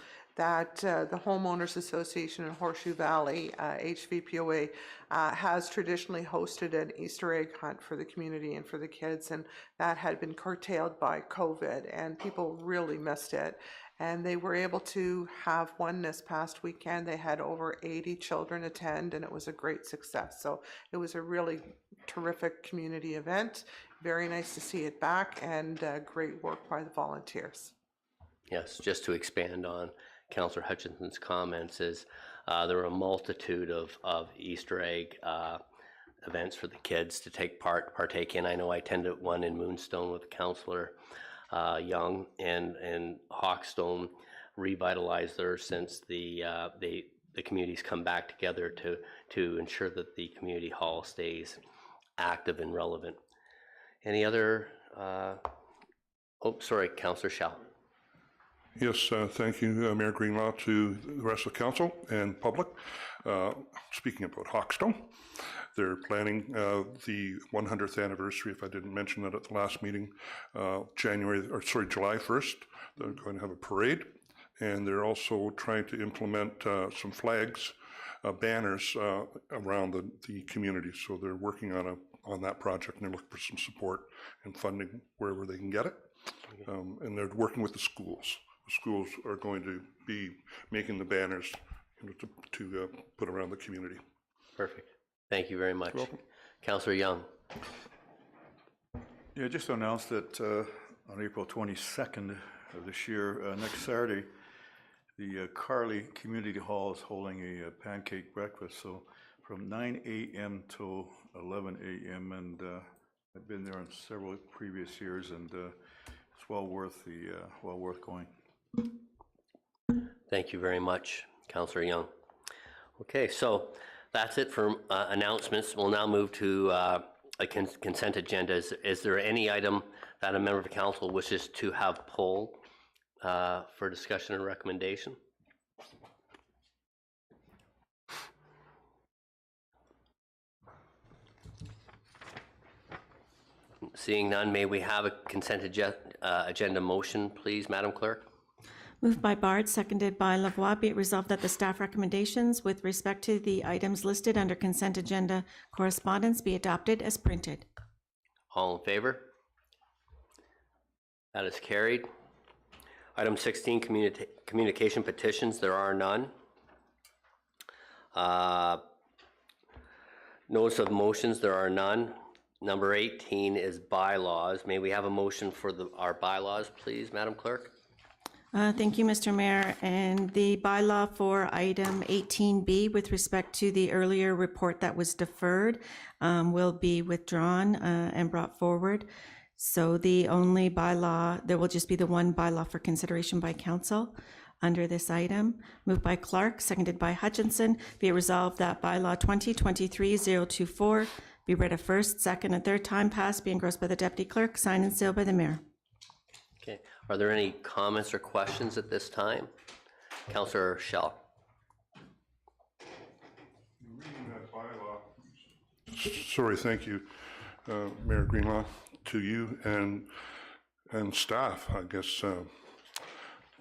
Speaker 7: that the Homeowners Association in Horseshoe Valley, HVPOA, has traditionally hosted an Easter egg hunt for the community and for the kids, and that had been curtailed by COVID, and people really missed it. And they were able to have one this past weekend. They had over 80 children attend, and it was a great success. So it was a really terrific community event. Very nice to see it back, and great work by the volunteers.
Speaker 2: Yes, just to expand on Councillor Hutchinson's comments, is there were a multitude of Easter egg events for the kids to partake in. I know I attended one in Moonstone with Councillor Young, and Hawkstone revitalized theirs since the communities come back together to ensure that the community hall stays active and relevant. Any other? Oh, sorry, Councillor Schell.
Speaker 14: Yes, thank you, Mayor Greenlaw, to the rest of the council and public. Speaking about Hawkstone, they're planning the 100th anniversary, if I didn't mention that at the last meeting, July 1st. They're going to have a parade, and they're also trying to implement some flags, banners around the community. So they're working on that project, and they're looking for some support and funding wherever they can get it. And they're working with the schools. The schools are going to be making the banners to put around the community.
Speaker 2: Perfect. Thank you very much. Councillor Young.
Speaker 6: Yeah, just to announce that on April 22nd of this year, next Saturday, the Carly Community Hall is holding a pancake breakfast. So from 9 a.m. till 11 a.m. and I've been there on several previous years, and it's well worth going.
Speaker 2: Thank you very much, Councillor Young. Okay, so that's it for announcements. We'll now move to a consent agenda. Is there any item that a member of the council wishes to have pulled for discussion and recommendation? Seeing none, may we have a consent agenda motion, please, Madam Clerk?
Speaker 1: Moved by Bard, seconded by Lavoie. Be it resolved that the staff recommendations with respect to the items listed under consent agenda correspondence be adopted as printed.
Speaker 2: All in favor? That is carried. Item 16, communication petitions. There are none. Notice of motions. There are none. Number 18 is bylaws. May we have a motion for our bylaws, please, Madam Clerk?
Speaker 1: Thank you, Mr. Mayor. And the bylaw for item 18B with respect to the earlier report that was deferred will be withdrawn and brought forward. So the only bylaw, there will just be the one bylaw for consideration by council under this item. Moved by Clark, seconded by Hutchinson. Be it resolved that bylaw 2023-024 be read a first, second, and third time, passed, be engrossed by the deputy clerk, signed and sealed by the mayor.
Speaker 2: Okay. Are there any comments or questions at this time? Councillor Schell.
Speaker 14: Reading that bylaw. Sorry, thank you, Mayor Greenlaw, to you and staff. I guess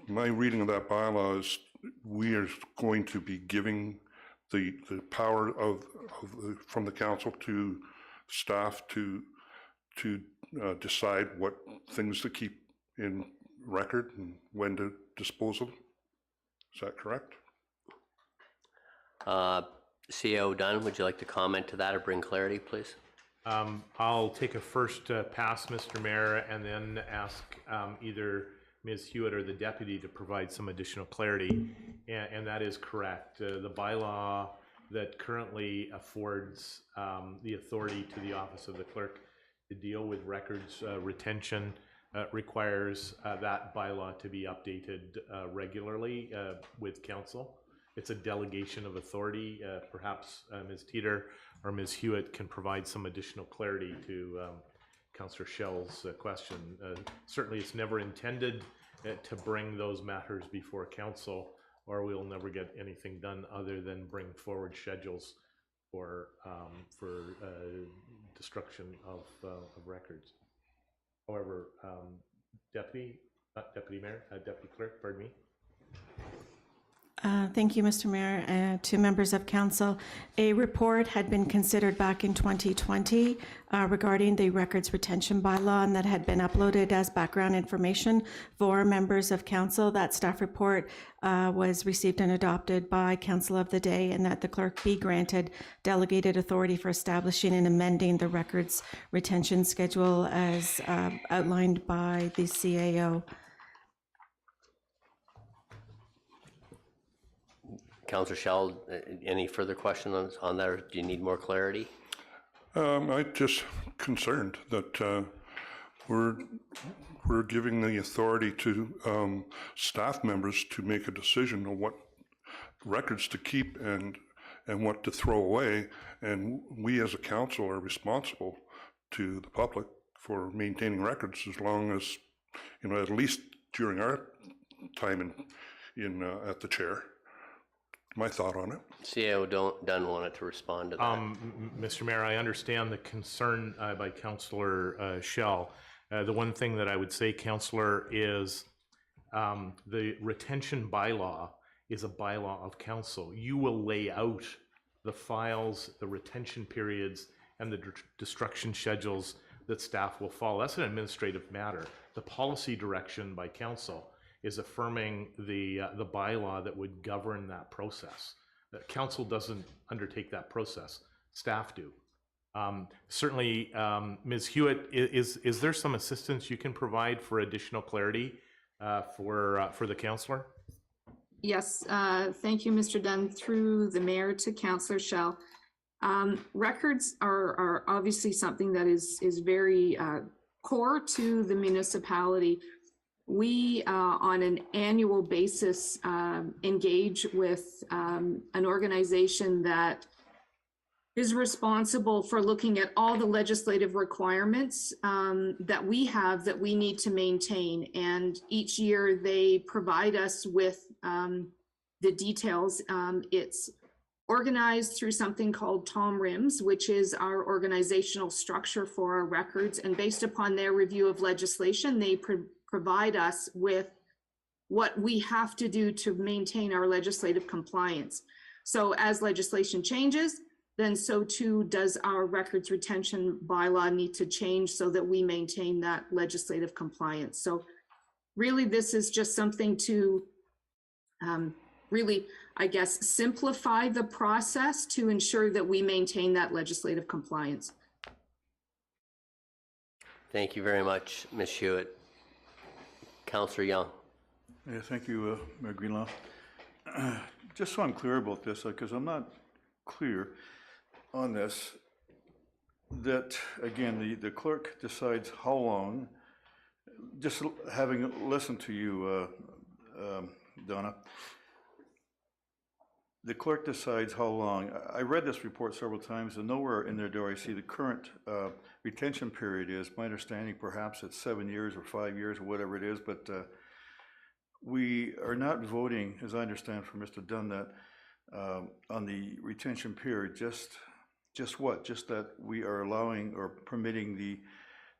Speaker 14: my reading of that bylaw is we are going to be giving the power from the council to staff to decide what things to keep in record and when to dispose of them. Is that correct?
Speaker 2: CEO Dunn, would you like to comment to that or bring clarity, please?
Speaker 12: I'll take a first pass, Mr. Mayor, and then ask either Ms. Hewitt or the deputy to provide some additional clarity. And that is correct. The bylaw that currently affords the authority to the office of the clerk to deal with records retention requires that bylaw to be updated regularly with council. It's a delegation of authority. Perhaps Ms. Teeter or Ms. Hewitt can provide some additional clarity to Councillor Schell's question. Certainly it's never intended to bring those matters before council, or we'll never get anything done other than bring forward schedules for destruction of records. However, Deputy Mayor, Deputy Clerk, pardon me.
Speaker 1: Thank you, Mr. Mayor. To members of council, a report had been considered back in 2020 regarding the records retention bylaw, and that had been uploaded as background information for members of council. That staff report was received and adopted by council of the day, and that the clerk be granted delegated authority for establishing and amending the records retention schedule as outlined by the CAO.
Speaker 2: Councillor Schell, any further questions on that, or do you need more clarity?
Speaker 14: I'm just concerned that we're giving the authority to staff members to make a decision on what records to keep and what to throw away, and we as a council are responsible to the public for maintaining records as long as, at least during our time in at the chair. My thought on it.
Speaker 2: CAO Dunn wanted to respond to that.
Speaker 12: Mr. Mayor, I understand the concern by Councillor Schell. The one thing that I would say, Councillor, is the retention bylaw is a bylaw of council. You will lay out the files, the retention periods, and the destruction schedules that staff will follow. That's an administrative matter. The policy direction by council is affirming the bylaw that would govern that process. Council doesn't undertake that process, staff do. Certainly, Ms. Hewitt, is there some assistance you can provide for additional clarity for the councillor?
Speaker 15: Yes, thank you, Mr. Dunn. Through the mayor to Councillor Schell. Records are obviously something that is very core to the municipality. We, on an annual basis, engage with an organization that is responsible for looking at all the legislative requirements that we have that we need to maintain. And each year they provide us with the details. It's organized through something called Tom RIMS, which is our organizational structure for our records. And based upon their review of legislation, they provide us with what we have to do to maintain our legislative compliance. So as legislation changes, then so too does our records retention bylaw need to change so that we maintain that legislative compliance. So really, this is just something to really, I guess, simplify the process to ensure that we maintain that legislative compliance.
Speaker 2: Thank you very much, Ms. Hewitt. Councillor Young.
Speaker 6: Yeah, thank you, Mayor Greenlaw. Just so I'm clear about this, because I'm not clear on this, that, again, the clerk decides how long, just having listened to you, Donna, the clerk decides how long. I read this report several times, and nowhere in there do I see the current retention period is. My understanding, perhaps it's 7 years or 5 years or whatever it is, but we are not voting, as I understand from Mr. Dunn, that on the retention period, just what? Just that we are allowing or permitting the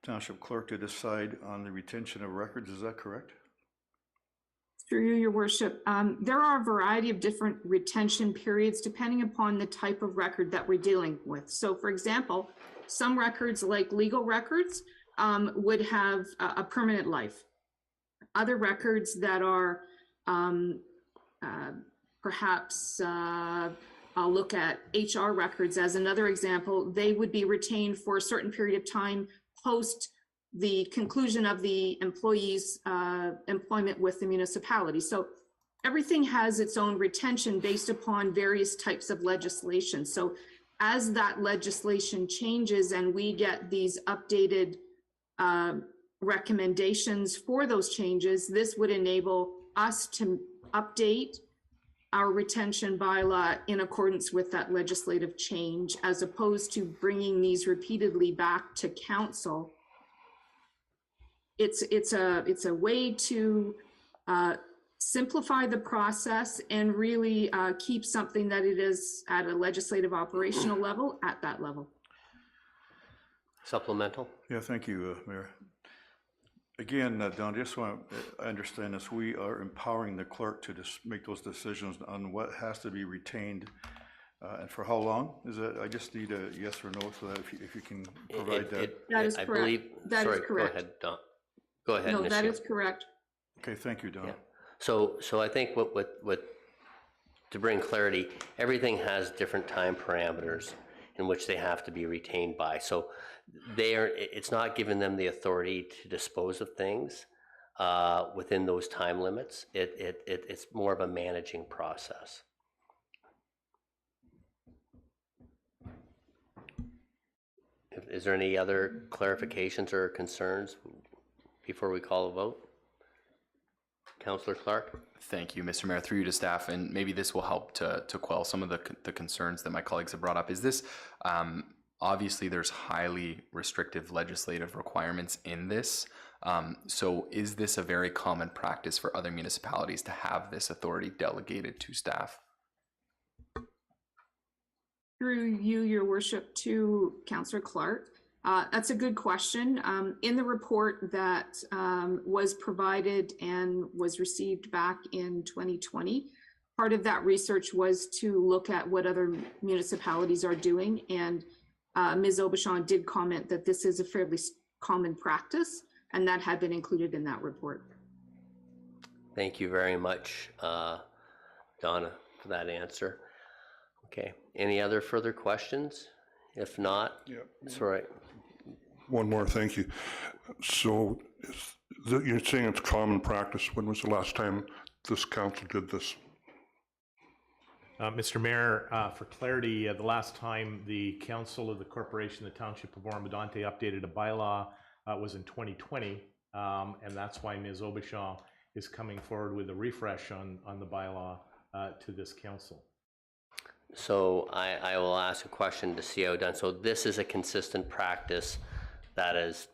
Speaker 6: township clerk to decide on the retention of records, is that correct?
Speaker 15: Through you, your worship, there are a variety of different retention periods depending upon the type of record that we're dealing with. So for example, some records like legal records would have a permanent life. Other records that are perhaps, I'll look at HR records as another example, they would be retained for a certain period of time post the conclusion of the employee's employment with the municipality. So everything has its own retention based upon various types of legislation. So as that legislation changes and we get these updated recommendations for those changes, this would enable us to update our retention bylaw in accordance with that legislative change, as opposed to bringing these repeatedly back to council. It's a way to simplify the process and really keep something that it is at a legislative operational level at that level.
Speaker 2: Supplemental?
Speaker 6: Yeah, thank you, Mayor. Again, Don, just want to understand this, we are empowering the clerk to just make those decisions on what has to be retained and for how long? Is that, I just need a yes or no, so that if you can provide that.
Speaker 15: That is
Speaker 2: I
Speaker 15: correct.
Speaker 2: believe,
Speaker 15: That is
Speaker 2: sorry,
Speaker 15: correct.
Speaker 2: go ahead, Don. Go ahead,
Speaker 15: No,
Speaker 2: Ms.
Speaker 15: that
Speaker 2: Shield.
Speaker 15: is correct.
Speaker 6: Okay, thank you, Don.
Speaker 2: Yeah. So I think what to bring clarity, everything has different time parameters in which they have to be retained by. So it's not giving them the authority to dispose of things within those time limits. It's more of a managing process. Is there any other clarifications or concerns before we call a vote? Councillor Clark?
Speaker 4: Thank you, Mr. Mayor. Through you to staff, and maybe this will help to quell some of the concerns that my colleagues have brought up. Is this, obviously there's highly restrictive legislative requirements in this. So is this a very common practice for other municipalities to have this authority delegated to staff?
Speaker 15: Through you, your worship, to Councillor Clark. That's a good question. In the report that was provided and was received back in 2020, part of that research was to look at what other municipalities are doing. And Ms. Aubuchon did comment that this is a fairly common practice, and that had been included in that report.
Speaker 2: Thank you very much, Donna, for that answer. Okay, any other further questions? If not, it's all right.
Speaker 14: One more, thank you. So you're saying it's common practice. When was the last time this council did this?
Speaker 12: Mr. Mayor, for clarity, the last time the Council of the Corporation, the Township of Oro-Medonte updated a bylaw was in 2020, and that's why Ms. Aubuchon is coming forward with a refresh on the bylaw to this council.
Speaker 2: So I will ask a question to see how done. So this is a consistent practice that is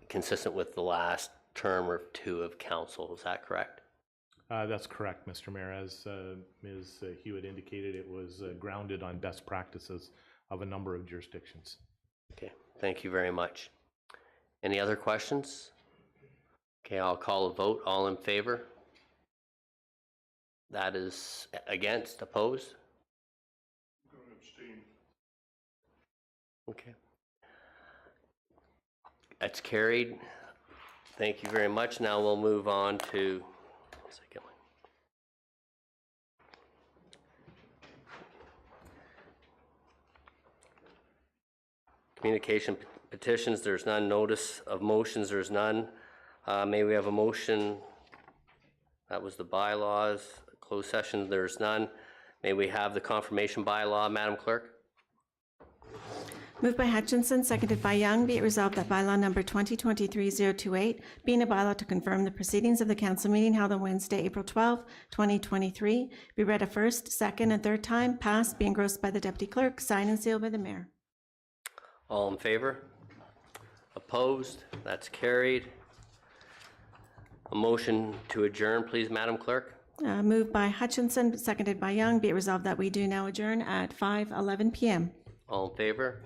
Speaker 2: consistent with the last term or two of council. Is that correct?
Speaker 12: That's correct, Mr. Mayor. As Ms. Hewitt indicated, it was grounded on best practices of a number of jurisdictions.
Speaker 2: Okay, thank you very much. Any other questions? Okay, I'll call a vote. All in favor? That is against, opposed? Okay. That's carried. Thank you very much. Now we'll move on to, how's it going? Communication petitions, there's none. Notice of motions, there's none. May we have a motion? That was the bylaws. Closed session, there's none. May we have the confirmation bylaw, Madam Clerk?
Speaker 1: Moved by Hutchinson, seconded by Young, be it resolved that bylaw number 2023-028, being a bylaw to confirm the proceedings of the council meeting held on Wednesday, April 12, 2023, be read a first, second, and third time, passed, be engrossed by the deputy clerk, signed and sealed by the mayor.
Speaker 2: All in favor? Opposed? That's carried. A motion to adjourn, please, Madam Clerk.
Speaker 1: Moved by Hutchinson, seconded by Young, be it resolved that we do now adjourn at 5:11 p.m.
Speaker 2: All in favor?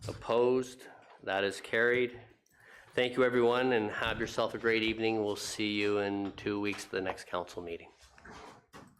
Speaker 2: Opposed? That is carried. Thank you, everyone, and have yourself a great evening. We'll see you in 2 weeks for the next council meeting.